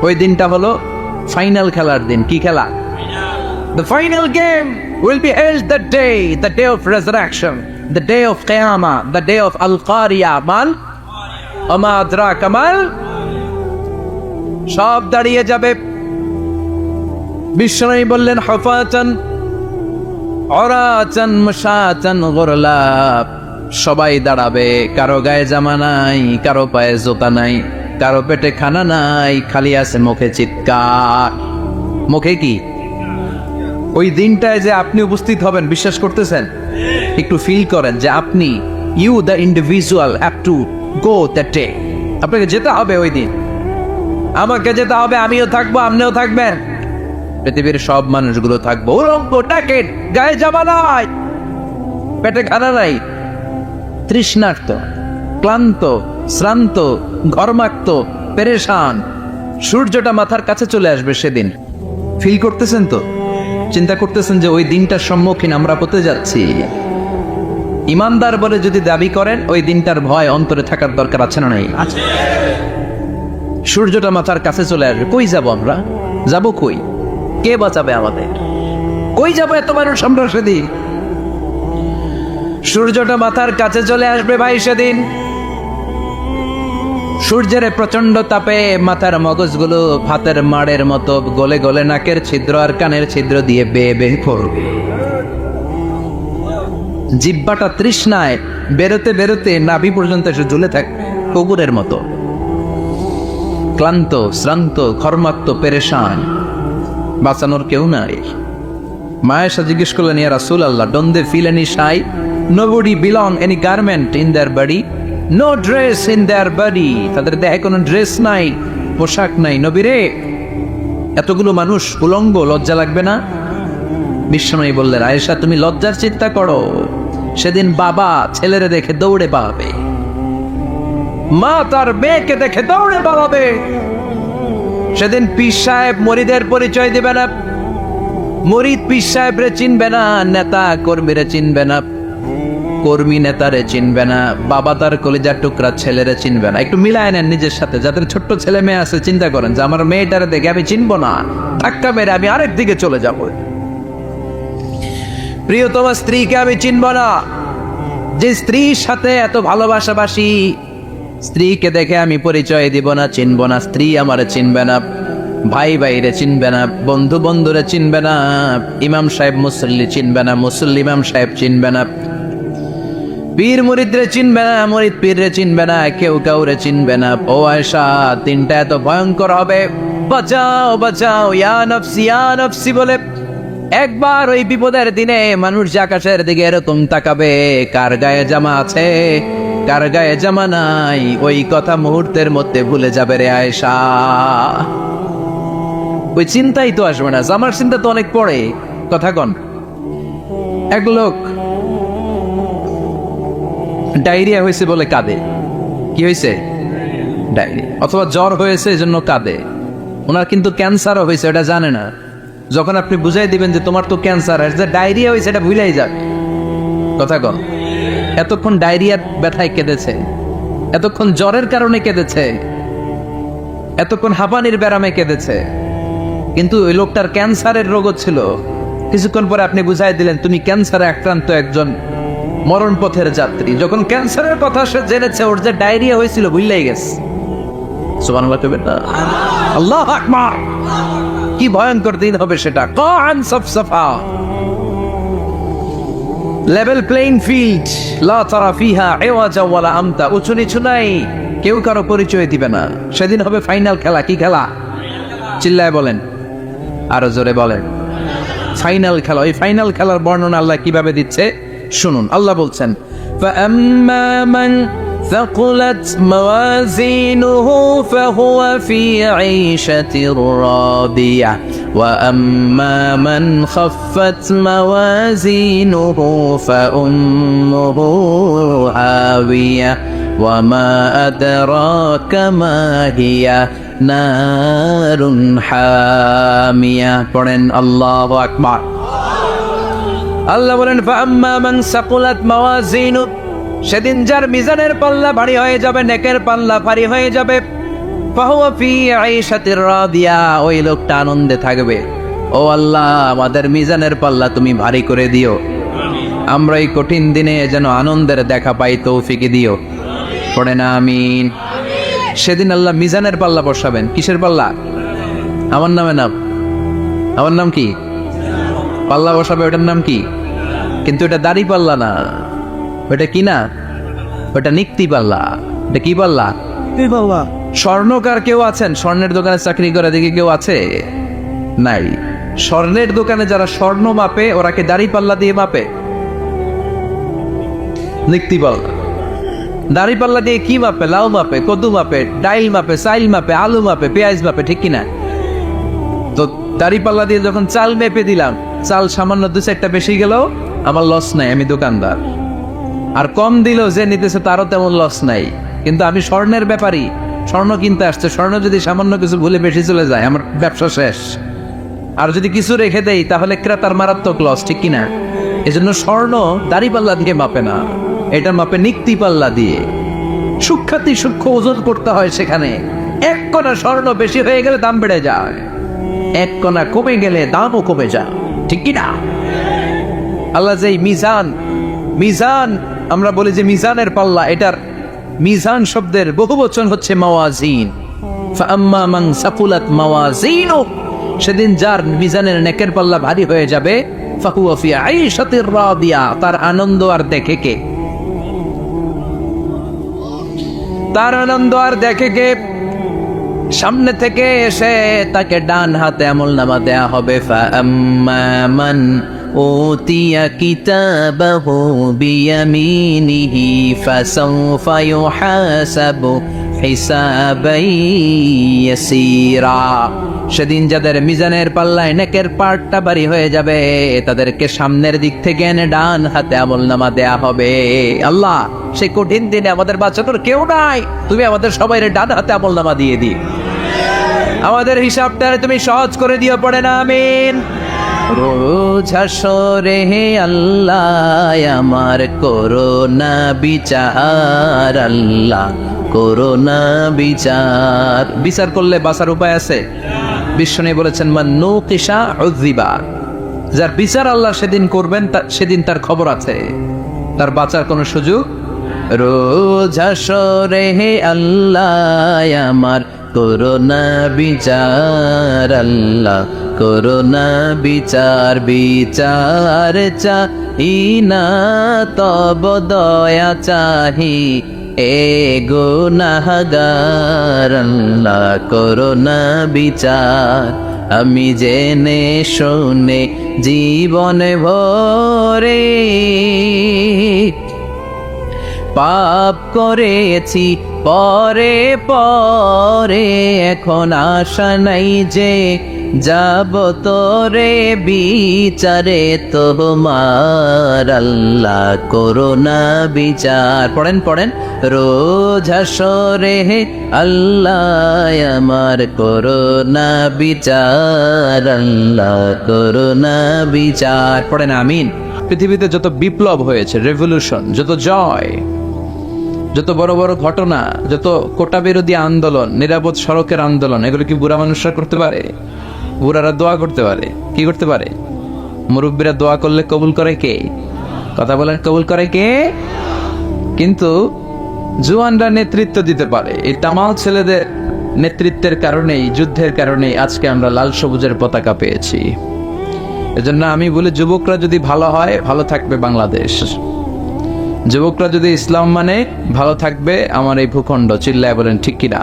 ওই দিনটা হলো ফাইনাল খেলার দিন। কি খেলা? The final game will be held the day of resurrection, the day of Qiyamah, the day of Al-Qari'ah. Man, Ama adraka mal, সব দাঁড়িয়ে যাবে। বিশ্বনবী বললেন হুফাতান উরাতান মুশাতান গুরলা, সবাই দাঁড়াবে, কারো গায়ে জামা নাই, কারো পায়ে জুতা নাই, কারো পেটে খানা নাই, খালি আছে মুখে চিৎকার। মুখে কি? ওই দিনটায় যে আপনি উপস্থিত হবেন, বিশ্বাস করতেছেন? একটু ফিল করেন যে আপনি, you the individual have to go that day. আপনাকে যেতে হবে ওই দিন, আমাকে যেতে হবে, আমিও থাকবো, আপনিও থাকবেন, পৃথিবীর সব মানুষগুলো থাকবো। উলঙ্গ, নাকেট, গায়ে জামা নাই, পেটে খানা নাই, তৃষ্ণার্ত, ক্লান্ত, শ্রান্ত, ঘর্মাক্ত, পেরেশান। সূর্যটা মাথার কাছে চলে আসবে সেদিন। ফিল করতেছেন তো? চিন্তা করতেছেন যে ওই দিনটার সম্মুখীন আমরা হতে যাচ্ছি? ইমানদার বলে যদি দাবি করেন, ওই দিনটার ভয় অন্তরে থাকার দরকার আছে না নাই? সূর্যটা মাথার কাছে চলে আসবে, কই যাব আমরা? যাব কই? কে বাঁচাবে আমাদের? কই যাব এত মানুষ আমরা সেদিন? সূর্যটা মাথার কাছে চলে আসবে ভাই সেদিন। সূর্যের প্রচন্ড তাপে মাথার মগজগুলো ভাতের মাড়ের মতো গলে গলে নাকের ছিদ্র আর কানের ছিদ্র দিয়ে বেয়ে বেয়ে পড়বে। জিহ্বাটা তৃষ্ণায় বেরোতে বেরোতে নাভি পর্যন্ত এসে ঝুলে থাকবে কুকুরের মতো। ক্লান্ত, শ্রান্ত, ঘর্মাক্ত, পেরেশান, বাঁচানোর কেউ নাই। মায়েশা জিজ্ঞেস করলেন, ইয়া রাসূলুল্লাহ, don't they feel any shy? Nobody belong any garment in their body, no dress in their body. তাদের দেহে কোনো ড্রেস নাই, পোশাক নাই। নবী রে, এতগুলো মানুষ উলঙ্গ, লজ্জা লাগবে না? বিশ্বনবী বললেন, আয়েশা তুমি লজ্জার চিন্তা করো, সেদিন বাবা ছেলেরে দেখে দৌড়ে পালাবে, মা তার মেয়েকে দেখে দৌড়ে পালাবে। সেদিন পীর সাহেব মরিদের পরিচয় দিবে না, মরিদ পীর সাহেবরে চিনবে না, নেতা কর্মীরে চিনবে না, কর্মী নেতারে চিনবে না, বাবা তার কলিজার টুকরা ছেলেরে চিনবে না। একটু মিলায় নেন নিজের সাথে, যাদের ছোট্ট ছেলে মেয়ে আছে, চিন্তা করেন যে আমার মেয়েটারে দেখে আমি চিনবো না, ধাক্কা মেরে আমি আরেক দিকে চলে যাব। প্রিয়তমা স্ত্রীকে আমি চিনবো না, যে স্ত্রীর সাথে এত ভালোবাসাবাসি, স্ত্রীকে দেখে আমি পরিচয় দিব না, চিনবো না। স্ত্রী আমারে চিনবে না, ভাই ভাইরে চিনবে না, বন্ধু বন্ধুরে চিনবে না, ইমাম সাহেব মুসল্লি চিনবে না, মুসল্লি ইমাম সাহেব চিনবে না, পীর মুরিদরে চিনবে না, মুরিদ পীররে চিনবে না, কেউ কাউরে চিনবে না। ও আয়েশা, দিনটা এত ভয়ঙ্কর হবে, বাঁচাও বাঁচাও, ইয়া নফসি ইয়া নফসি বলে একবার ওই বিপদের দিনে মানুষ যে আকাশের দিকে এরকম তাকাবে, কার গায়ে জামা আছে কার গায়ে জামা নাই, ওই কথা মুহূর্তের মধ্যে ভুলে যাবে রে আয়েশা। ওই চিন্তাই তো আসবে না, জামার চিন্তা তো অনেক পরে। কথা কন, এক লোক ডায়রিয়া হয়েছে বলে কাঁদে। কি হয়েছে? ডায়রিয়া, অথবা জ্বর হয়েছে এজন্য কাঁদে। ওনার কিন্তু ক্যান্সারও হয়েছে, এটা জানে না। যখন আপনি বুঝাই দিবেন যে তোমার তো ক্যান্সার, যে ডায়রিয়া হয়েছে এটা ভুলেই যাবে। কথা কন, এতক্ষণ ডায়রিয়ার ব্যথায় কেঁদেছে, এতক্ষণ জ্বরের কারণে কেঁদেছে, এতক্ষণ হাঁপানির ব্যারামে কেঁদেছে, কিন্তু ওই লোকটার ক্যান্সারের রোগ ছিল। কিছুক্ষণ পরে আপনি বুঝাই দিলেন তুমি ক্যান্সারে আক্রান্ত একজন মরণ পথের যাত্রী। যখন ক্যান্সারের কথা সে জেনেছে, ওর যে ডায়রিয়া হয়েছিল ভুলেই গেছে। সুবহানাল্লাহ কইবেন না? আল্লাহু আকবার। কি ভয়ঙ্কর দিন হবে সেটা। কান সাফসাফা, লেভেল প্লেইং ফিল্ড, লা তারা ফিহা ইওয়াজা ওয়ালা আমতা, উঁচু নিচু নাই, কেউ কারো পরিচয় দিবে না। সেদিন হবে ফাইনাল খেলা। কি খেলা? চিল্লায় বলেন, আরো জোরে বলেন, ফাইনাল খেলা। ওই ফাইনাল খেলার বর্ণনা আল্লাহ কিভাবে দিচ্ছে শুনুন। আল্লাহ বলছেন, ফাআম্মা মান ثقلت موازينه فهو في عيشة راضية وأما من خفت موازينه فأمه هاوية وما أدراك ما هي نار حامية পড়েন আল্লাহু আকবার আল্লাহ বলেন ফাআম্মা মান সাকুলাত মাওয়াজিনু সেদিন যার মিজানের পাল্লা ভারী হয়ে যাবে নেকের পাল্লা ভারী হয়ে যাবে ফাহুয়া ফি আইশাতির রাদিয়া ওই লোকটা আনন্দে থাকবে ও আল্লাহ আমাদের মিজানের পাল্লা তুমি ভারী করে দিও আমরা এই কঠিন দিনে যেন আনন্দের দেখা পাই তৌফিক দিও পড়েন আমিন সেদিন আল্লাহ মিজানের পাল্লা বসাবেন কিসের পাল্লা আমার নাম কি পাল্লা বসাবে ওটার নাম কি কিন্তু এটা দাড়ি পাল্লা না ওটা কি না ওটা নিক্তি পাল্লা এটা কি পাল্লা স্বর্ণকার কেউ আছেন স্বর্ণের দোকানে চাকরি করে দেখি কেউ আছে নাই স্বর্ণের দোকানে যারা স্বর্ণ মাপে ওরা কি দাড়ি পাল্লা দিয়ে মাপে নিক্তি পাল্লা দাড়ি পাল্লা দিয়ে কি মাপে লাউ মাপে কদু মাপে ডাইল মাপে চাইল মাপে আলু মাপে পেঁয়াজ মাপে ঠিক কিনা তো দাড়ি পাল্লা দিয়ে যখন চাল মেপে দিলাম চাল সামান্য 2-4টা বেশি গেলেও আমার লস নাই আমি দোকানদার আর কম দিল যে নিতেছে তারও তেমন লস নাই কিন্তু আমি স্বর্ণের ব্যাপারী স্বর্ণ কিনতে আসছে স্বর্ণ যদি সামান্য কিছু ভুলে বেশি চলে যায় আমার ব্যবসা শেষ আর যদি কিছু রেখে দেই তাহলে ক্রেতার মারাত্মক লস ঠিক কিনা এজন্য স্বর্ণ দাড়ি পাল্লা দিয়ে মাপে না এটা মাপে নিক্তি পাল্লা দিয়ে সূক্ষ্মাতি সূক্ষ্ম ওজন করতে হয় সেখানে এক কণা স্বর্ণ বেশি হয়ে গেলে দাম বেড়ে যায় এক কণা কমে গেলে দামও কমে যায় ঠিক কিনা আল্লাহ যে মিজান আমরা বলি যে মিজানের পাল্লা এটার মিজান শব্দের বহুবচন হচ্ছে মাওয়াজিন ফাআম্মা মান সাকুলাত মাওয়াজিনু সেদিন যার মিজানের নেকের পাল্লা ভারী হয়ে যাবে ফাহুয়া ফি আইশাতির রাদিয়া তার আনন্দ আর দেখে কে সামনে থেকে এসে তাকে ডান হাতে আমলনামা দেয়া হবে ফাআম্মা মান উতিয়া কিতাবাহু বিয়ামিনিহি ফাসাউফা ইউহাসাবু হিসাবান ইয়াসীরা সেদিন যাদের মিজানের পাল্লায় নেকের পার্টটা ভারী হয়ে যাবে তাদেরকে সামনের দিক থেকে এনে ডান হাতে আমলনামা দেয়া হবে আল্লাহ সেই কঠিন দিনে আমাদের বাঁচানোর কেউ নাই তুমি আমাদের সবাই ডান হাতে আমলনামা দিয়ে দিও আমাদের হিসাবটা তুমি সহজ করে দিও পড়ে না আমিন রোজ হাসরে হে আল্লাহ আমার করোনা বিচার আল্লাহ করোনা বিচার করলে বাঁচার উপায় আছে বিষ্ণু বলেছেন মান নুকিশা উযিবা যার বিচার আল্লাহ সেদিন করবেন সেদিন তার খবর আছে তার বাঁচার কোনো সুযোগ রোজ হাসরে হে আল্লাহ আমার করোনা বিচার আল্লাহ করোনা বিচার চাহি না তব দয়া চাহি এ গুনাহগার আল্লাহ করোনা বিচার আমি জেনে শুনে জীবনে ভরে পাপ করেছি পরে এখন আশা নাই যে যাব তোরে বিচারে তোমার আল্লাহ করোনা বিচার পড়েন রোজ হাসরে হে আল্লাহ আমার করোনা বিচার আল্লাহ করোনা বিচার পড়েন আমিন পৃথিবীতে যত বিপ্লব হয়েছে রেভলিউশন যত জয় যত বড় বড় ঘটনা যত কোটা বিরোধী আন্দোলন নিরাপদ সড়কের আন্দোলন এগুলো কি বুড়া মানুষরা করতে পারে বুড়ারা দোয়া করতে পারে কি করতে পারে মুরব্বীরা দোয়া করলে কবুল করে কে কথা বলেন কবুল করে কে কিন্তু জওয়ানরা নেতৃত্ব দিতে পারে এই তামাল ছেলেদের নেতৃত্বের কারণেই যুদ্ধের কারণেই আজকে আমরা লাল সবুজের পতাকা পেয়েছি এজন্য আমি বলি যুবকরা যদি ভালো হয় ভালো থাকবে বাংলাদেশ যুবকরা যদি ইসলাম মানে ভালো থাকবে আমার এই ভূখণ্ড চিল্লায় বলেন ঠিক কিনা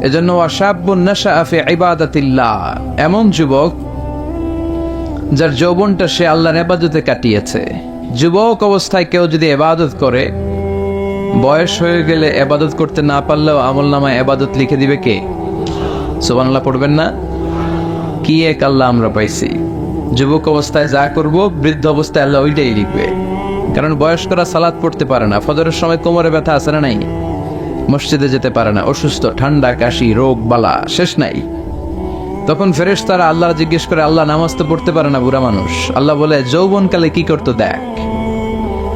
এজন্য ওয়াশাবুন নাশাআ ফি ইবাদাতিল্লাহ এমন যুবক যার যৌবনটা সে আল্লাহর ইবাদতে কাটিয়েছে যুবক অবস্থায় কেউ যদি ইবাদত করে বয়স হয়ে গেলে এবাদত করতে না পারলেও আমল নামায় এবাদত লিখে দিবে কে? সুবহানাল্লাহ পড়বেন না? কি এক আল্লাহ আমরা পাইছি! যুবক অবস্থায় যা করব, বৃদ্ধ অবস্থায় আল্লাহ ওইটাই লিখবে। কারণ বয়স্করা সালাত পড়তে পারে না, ফজরের সময় কোমরে ব্যথা আছে না নাই, মসজিদে যেতে পারে না, অসুস্থ, ঠান্ডা, কাশি, রোগ বালা শেষ নাই। তখন ফেরেশতারা আল্লাহ জিজ্ঞেস করে, আল্লাহ নামাজ তো পড়তে পারে না বুড়া মানুষ। আল্লাহ বলে, যৌবনকালে কি করতো দেখ।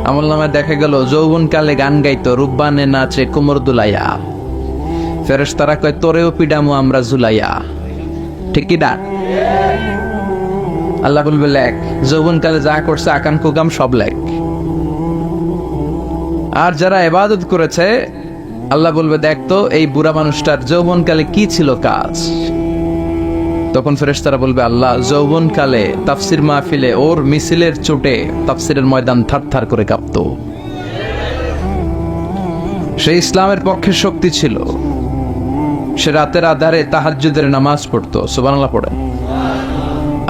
আমল নামায় দেখা গেল যৌবনকালে গান গাইতো, রূপবানে নাচে কোমর দুলাইয়া। ফেরেশতারা কয়, তোরেও পিডামু আমরা জুলাইয়া। ঠিক কি না? আল্লাহ বলবে, লেখ, যৌবনকালে যা করছে আকাম কুকাম সব লেখ। আর যারা ইবাদত করেছে আল্লাহ বলবে, দেখ তো এই বুড়া মানুষটার যৌবনকালে কি ছিল কাজ। তখন ফেরেশতারা বলবে, আল্লাহ যৌবনকালে তাফসির মাহফিলে ওর মিছিলের চোটে তাফসিরের ময়দান থারথার করে কাঁপতো। সে ইসলামের পক্ষে শক্তি ছিল, সে রাতের আধারে তাহাজ্জুদের নামাজ পড়তো। সুবহানাল্লাহ পড়েন।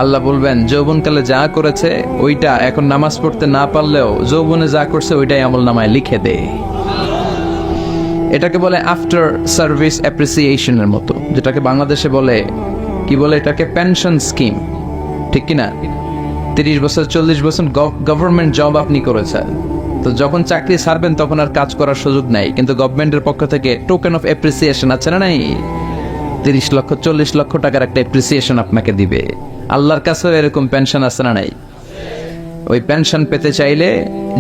আল্লাহ বলবেন, যৌবনকালে যা করেছে ওইটা এখন নামাজ পড়তে না পারলেও যৌবনে যা করছে ওইটাই আমল নামায় লিখে দে। এটাকে বলে আফটার সার্ভিস অ্যাপ্রিসিয়েশনের মতো, যেটাকে বাংলাদেশে বলে কি বলে, এটাকে পেনশন স্কিম। ঠিক কিনা? 30 বছর 40 বছর গভর্নমেন্ট জব আপনি করেছেন, তো যখন চাকরি ছাড়বেন তখন আর কাজ করার সুযোগ নাই, কিন্তু গভর্নমেন্টের পক্ষ থেকে টোকেন অফ অ্যাপ্রিসিয়েশন আছে না নাই? 30 লক্ষ 40 লক্ষ টাকার একটা অ্যাপ্রিসিয়েশন আপনাকে দিবে। আল্লাহর কাছেও এরকম পেনশন আছে না নাই? ওই পেনশন পেতে চাইলে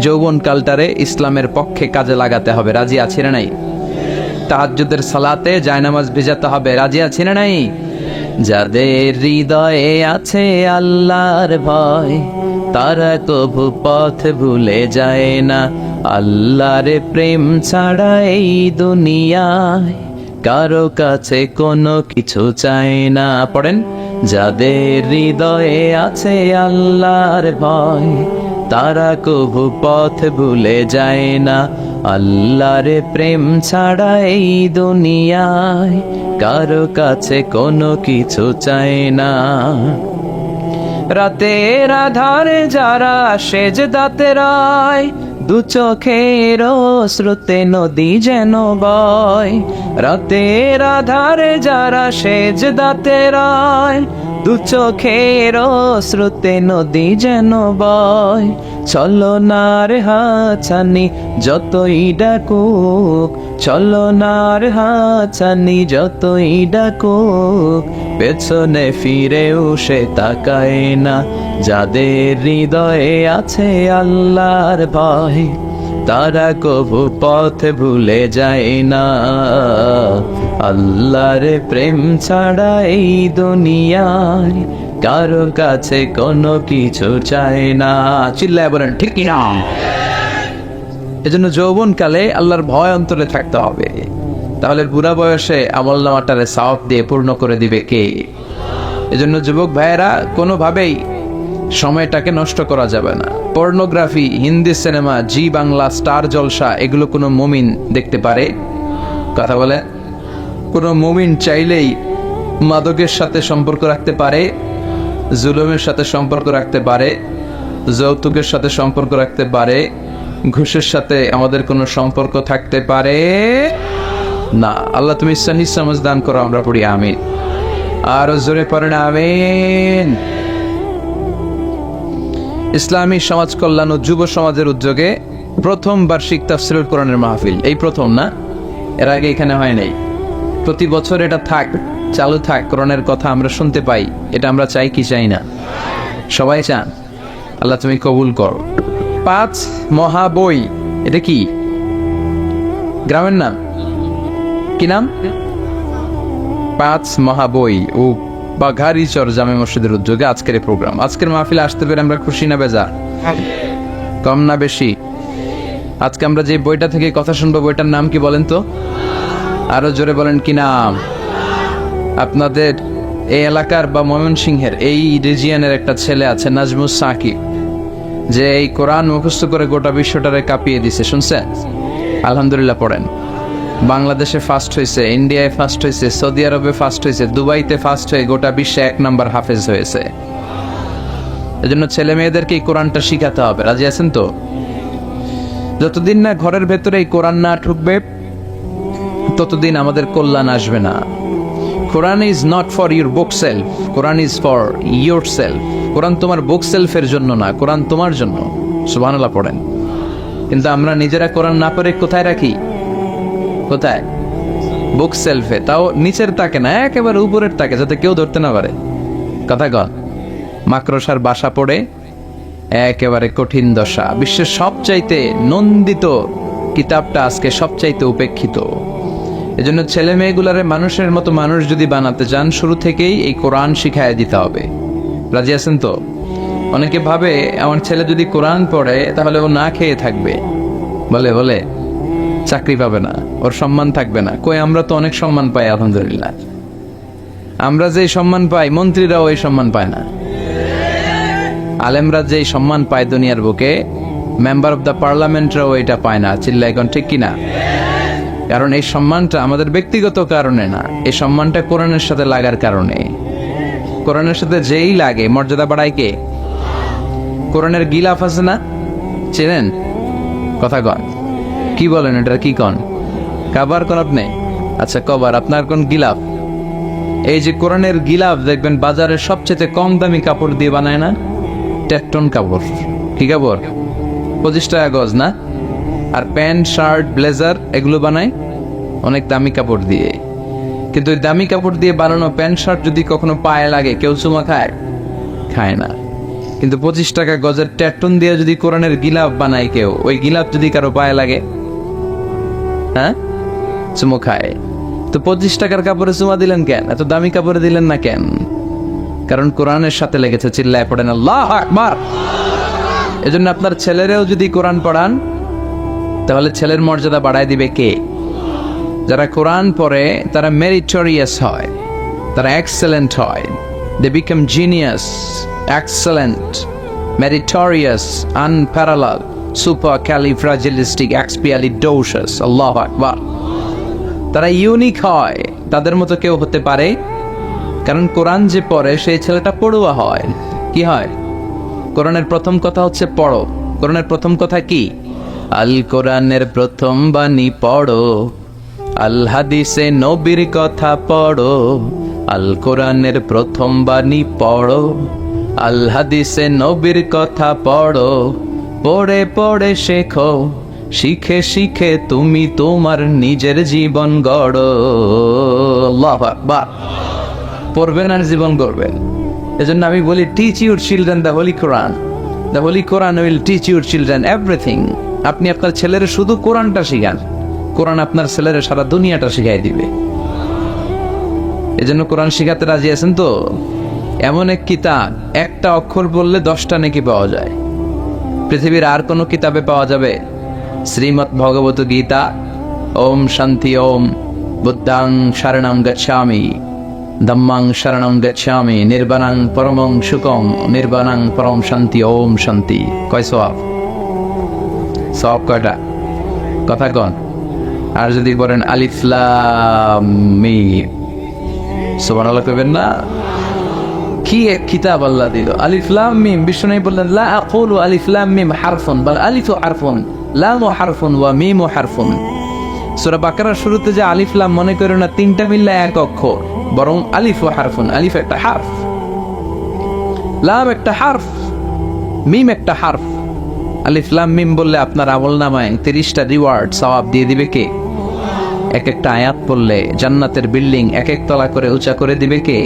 যৌবনকালটারে ইসলামের পক্ষে কাজে লাগাতে হবে। রাজি আছি না নাই? তাহাজ্জুদের সালাতে জায়নামাজ ভেজাতে হবে। রাজি আছি না নাই? যাদের হৃদয়ে আছে আল্লাহর ভয়, তারা কভু পথ ভুলে যায় না। আল্লাহর প্রেম ছাড়া এই দুনিয়ায় কারো কাছে কোনো কিছু চায় না। পড়েন, যাদের হৃদয়ে আছে আল্লাহর ভয়, তারা কভু পথ ভুলে যায় না। আল্লাহর প্রেম ছাড়া এই দুনিয়ায় কারো কাছে কোনো কিছু চায় না। রাতের আধারে যারা সেজদাতে রয়, দু চোখের স্রোতে নদী যেন বয়। রাতের আধারে যারা সেজদাতে রয়, দু চোখের স্রোতে নদী যেন বয়। ছলনার হাছানি যতই ডাকুক, ছলনার হাছানি যতই ডাকুক, পেছনে ফিরেও সে তাকায় না। যাদের হৃদয়ে আছে আল্লাহর ভয়, তারা কভু পথ ভুলে যায় না। আল্লাহর প্রেম ছাড়া এই দুনিয়ায় কারো কাছে কোনো কিছু চায় না। চিল্লায় বলেন ঠিক কিনা? এজন্য যৌবনকালে আল্লাহর ভয় অন্তরে থাকতে হবে। তাহলে বুড়া বয়সে আমলনামাটারে সওয়াব দিয়ে পূর্ণ করে দিবে কে? এজন্য যুবক ভাইয়েরা, কোনোভাবেই সময়টাকে নষ্ট করা যাবে না। পর্নোগ্রাফি, হিন্দি সিনেমা, জি বাংলা, স্টার জলসা, এগুলো কোনো মুমিন দেখতে পারে? কথা বলে, কোনো মুমিন চাইলেই মাদকের সাথে সম্পর্ক রাখতে পারে, জুলুমের সাথে সম্পর্ক রাখতে পারে, যৌতুকের সাথে সম্পর্ক রাখতে পারে, ঘুষের সাথে আমাদের কোনো সম্পর্ক থাকতে পারে না। আল্লাহ তুমি সহি সমঝ দান করো। আমরা পড়ি আমিন। আর জোরে পড়েন আমিন। ইসলামী সমাজ কল্যাণ ও যুব সমাজের উদ্যোগে প্রথম বার্ষিক তাফসীরুল কোরআনের মাহফিল, এই প্রথম না, এর আগে এখানে হয় নাই। প্রতি বছর এটা থাক, চালু থাক, কোরআনের কথা আমরা শুনতে পাই। এটা আমরা চাই কি চাই না? সবাই চান। আল্লাহ তুমি কবুল করো। 5 মহাবই, এটা কি গ্রামের নাম? কি নাম? 5 মহাবই ও বাঘারিচর জামে মসজিদের উদ্যোগে আজকের এই প্রোগ্রাম। আজকের মাহফিলে আসতে পেরে আমরা খুশি না বেজার? কম না বেশি? আজকে আমরা যে বইটা থেকে কথা শুনবো, বইটার নাম কি বলেন তো? আরো জোরে বলেন, কি নাম? আপনাদের এই এলাকার বা ময়মনসিংহের এই রিজিয়নের একটা ছেলে আছে, নাজমুস সাকিব, যে এই কোরআন মুখস্থ করে গোটা বিশ্বটারে কাঁপিয়ে দিছে। শুনছেন? আলহামদুলিল্লাহ পড়েন। বাংলাদেশে ফার্স্ট হয়েছে, ইন্ডিয়ায় ফার্স্ট হয়েছে, সৌদি আরবে ফার্স্ট হয়েছে, দুবাইতে ফার্স্ট হয়ে গোটা বিশ্বে 1 নম্বর হাফেজ হয়েছে। এজন্য ছেলে মেয়েদেরকে এই কোরআনটা শিখাতে হবে। রাজি আছেন তো? যতদিন না ঘরের ভেতরে এই কোরআন না ঢুকবে ততদিন আমাদের কল্যাণ আসবে না। Quran is not for your bookshelf, Quran is for yourself. কোরআন তোমার বুক সেলফের জন্য না, কোরআন তোমার জন্য। সুবহানাল্লাহ পড়েন। কিন্তু আমরা নিজেরা কোরআন না পড়ে কোথায় রাখি? কোথায়? বুক সেলফে, তাও নিচের তাকে না, একেবারে উপরের তাকে, যাতে কেউ ধরতে না পারে। কথা কন। মাকড়সার বাসা পড়ে একেবারে কঠিন দশা। বিশ্বের সবচাইতে নন্দিত কিতাবটা আজকে সবচাইতে উপেক্ষিত। এজন্য ছেলে মেয়েগুলারে মানুষের মতো মানুষ যদি বানাতে চান, শুরু থেকেই এই কোরআন শিখায় দিতে হবে। রাজি আছেন তো? অনেকে ভাবে আমার ছেলে যদি কোরআন পড়ে তাহলে ও না খেয়ে থাকবে, বলে বলে চাকরি পাবে না, ওর সম্মান থাকবে না। কই, আমরা তো অনেক সম্মান পাই আলহামদুলিল্লাহ। আমরা যে সম্মান পাই মন্ত্রীরাও এই সম্মান পায় না। আলেমরা যে সম্মান পায় দুনিয়ার বুকে, মেম্বার অফ দ্য পার্লামেন্টরাও এটা পায় না। চিল্লা এখন ঠিক কিনা? কারণ এই সম্মানটা আমাদের ব্যক্তিগত কারণে না, এই সম্মানটা কোরআনের সাথে লাগার কারণে। কোরআনের সাথে যেই লাগে মর্যাদা বাড়ায় কে? কোরআনের গিলাফ আছে না, চেনেন? কথা কন, কি বলেন এটা? কি কন? কাবার কোন আপনি? আচ্ছা কবার, আপনার কোন গিলাফ? এই যে কোরআনের গিলাফ দেখবেন বাজারের সবচেয়ে কম দামি কাপড় দিয়ে বানায় না? টেকটন কাপড়। কি কাপড়? 25 টাকা গজ না? আর প্যান্ট শার্ট ব্লেজার এগুলো বানায় অনেক দামি কাপড় দিয়ে। কিন্তু ওই দামি কাপড় দিয়ে বানানো প্যান্ট শার্ট যদি কখনো পায়ে লাগে কেউ চুমা খায়? খায় না। কিন্তু 25 টাকা গজের টেকটন দিয়ে যদি কোরআনের গিলাফ বানায় কেউ, ওই গিলাফ যদি কারো পায়ে লাগে, হ্যাঁ, চুমো খায়। তো 25 টাকার কাপড়ে চুমা দিলেন কেন? এত দামি কাপড়ে দিলেন না কেন? কারণ কোরআনের সাথে লেগেছে। চিল্লায় পড়েন আল্লাহু আকবার। এজন্য আপনার ছেলেরেও যদি কোরআন পড়ান তাহলে ছেলের মর্যাদা বাড়ায় দিবে কে? যারা কোরআন পড়ে তারা মেরিটোরিয়াস হয়, তারা এক্সেলেন্ট হয়। They become genius, excellent, meritorious, unparallel, super califragilistic, expialidocious. আল্লাহু আকবার। তারা ইউনিক হয়, তাদের মতো কেউ হতে পারে? কারণ কোরআন যে পড়ে সেই ছেলেটা পড়ুয়া হয়। কি হয়? কোরআনের প্রথম কথা হচ্ছে পড়ো। কোরআনের প্রথম কথা কি? আল কোরআনের প্রথম বাণী পড়ো, আল হাদিসে নবীর কথা পড়ো। আল কোরআনের প্রথম বাণী পড়ো, আল হাদিসে নবীর কথা পড়ো। পড়ে পড়ে শেখো, শিখে শিখে তুমি তোমার নিজের জীবন গড়ো। আল্লাহু আকবার। পড়বেন আর জীবন গড়বেন। এজন্য আমি বলি, teach your children the Holi Quran. The Holi Quran will teach your children everything. আপনি আপনার ছেলের শুধু কোরআনটা শিখান, কোরআন আপনার ছেলের সারা দুনিয়াটা শিখাই দিবে। এজন্য কোরআন শিখাতে রাজি আছেন তো? এমন এক কিতাব, একটা অক্ষর বললে 10টা নেকি পাওয়া যায়। পৃথিবীর আর কোনো কিতাবে পাওয়া যাবে? শ্রীমৎ ভগবত গীতা। ওম শান্তি ওম। বুদ্ধাং শরণং গচ্ছামি, ধম্মাং শরণং গচ্ছামি, নির্বাণাং পরমং সুখং, নির্বাণাং পরম শান্তি। ওম শান্তি। কয় সওয়াব? সওয়াব কয়টা? কথা কন। আর যদি বলেন আলিফ লাম মিম, সুবহানাল্লাহ কইবেন না? কি এক কিতাব আল্লাহ দিল। আলিফ লাম মিম, বিষ্ণু বললেন লা আকুলু আলিফ লাম মিম হারফুন, বাল আলিফু হারফুন, লামু হারফুন ওয়া মিমু হারফুন। সূরা বাকারার শুরুতে যে আলিফ লাম, মনে করো না 3টা মিললে এক অক্ষর, বরং আলিফ ও হারফুন। আলিফ একটা হারফ, লাম একটা হারফ, মিম একটা হারফ। আলিফ লাম মিম বললে আপনার আমলনামায় 30টা রিওয়ার্ড সওয়াব দিয়ে দিবে কে? এক একটা আয়াত পড়লে জান্নাতের বিল্ডিং এক এক তলা করে উঁচা করে দিবে কে?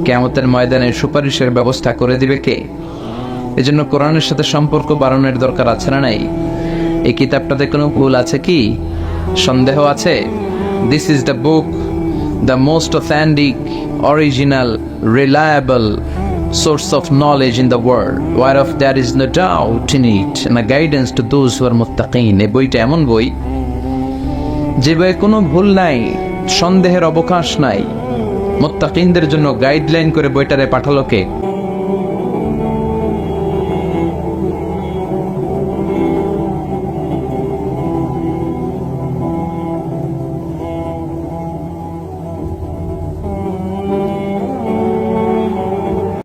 কিয়ামতের ময়দানে সুপারিশের ব্যবস্থা করে দিবে কে? এজন্য কোরআনের সাথে সম্পর্ক বাড়ানোর দরকার আছে না নাই? এই কিতাবটাতে কোনো ভুল আছে কি? সন্দেহ আছে? This is the book, the most authentic, original, reliable source of knowledge in the world, whereof there is no doubt in it, and a guidance to those who are muttaqin. এই বইটা এমন বই যে বইয়ে কোনো ভুল নাই, সন্দেহের অবকাশ নাই। মুত্তাকিনদের জন্য গাইডলাইন করে বইটারে পাঠালো কে?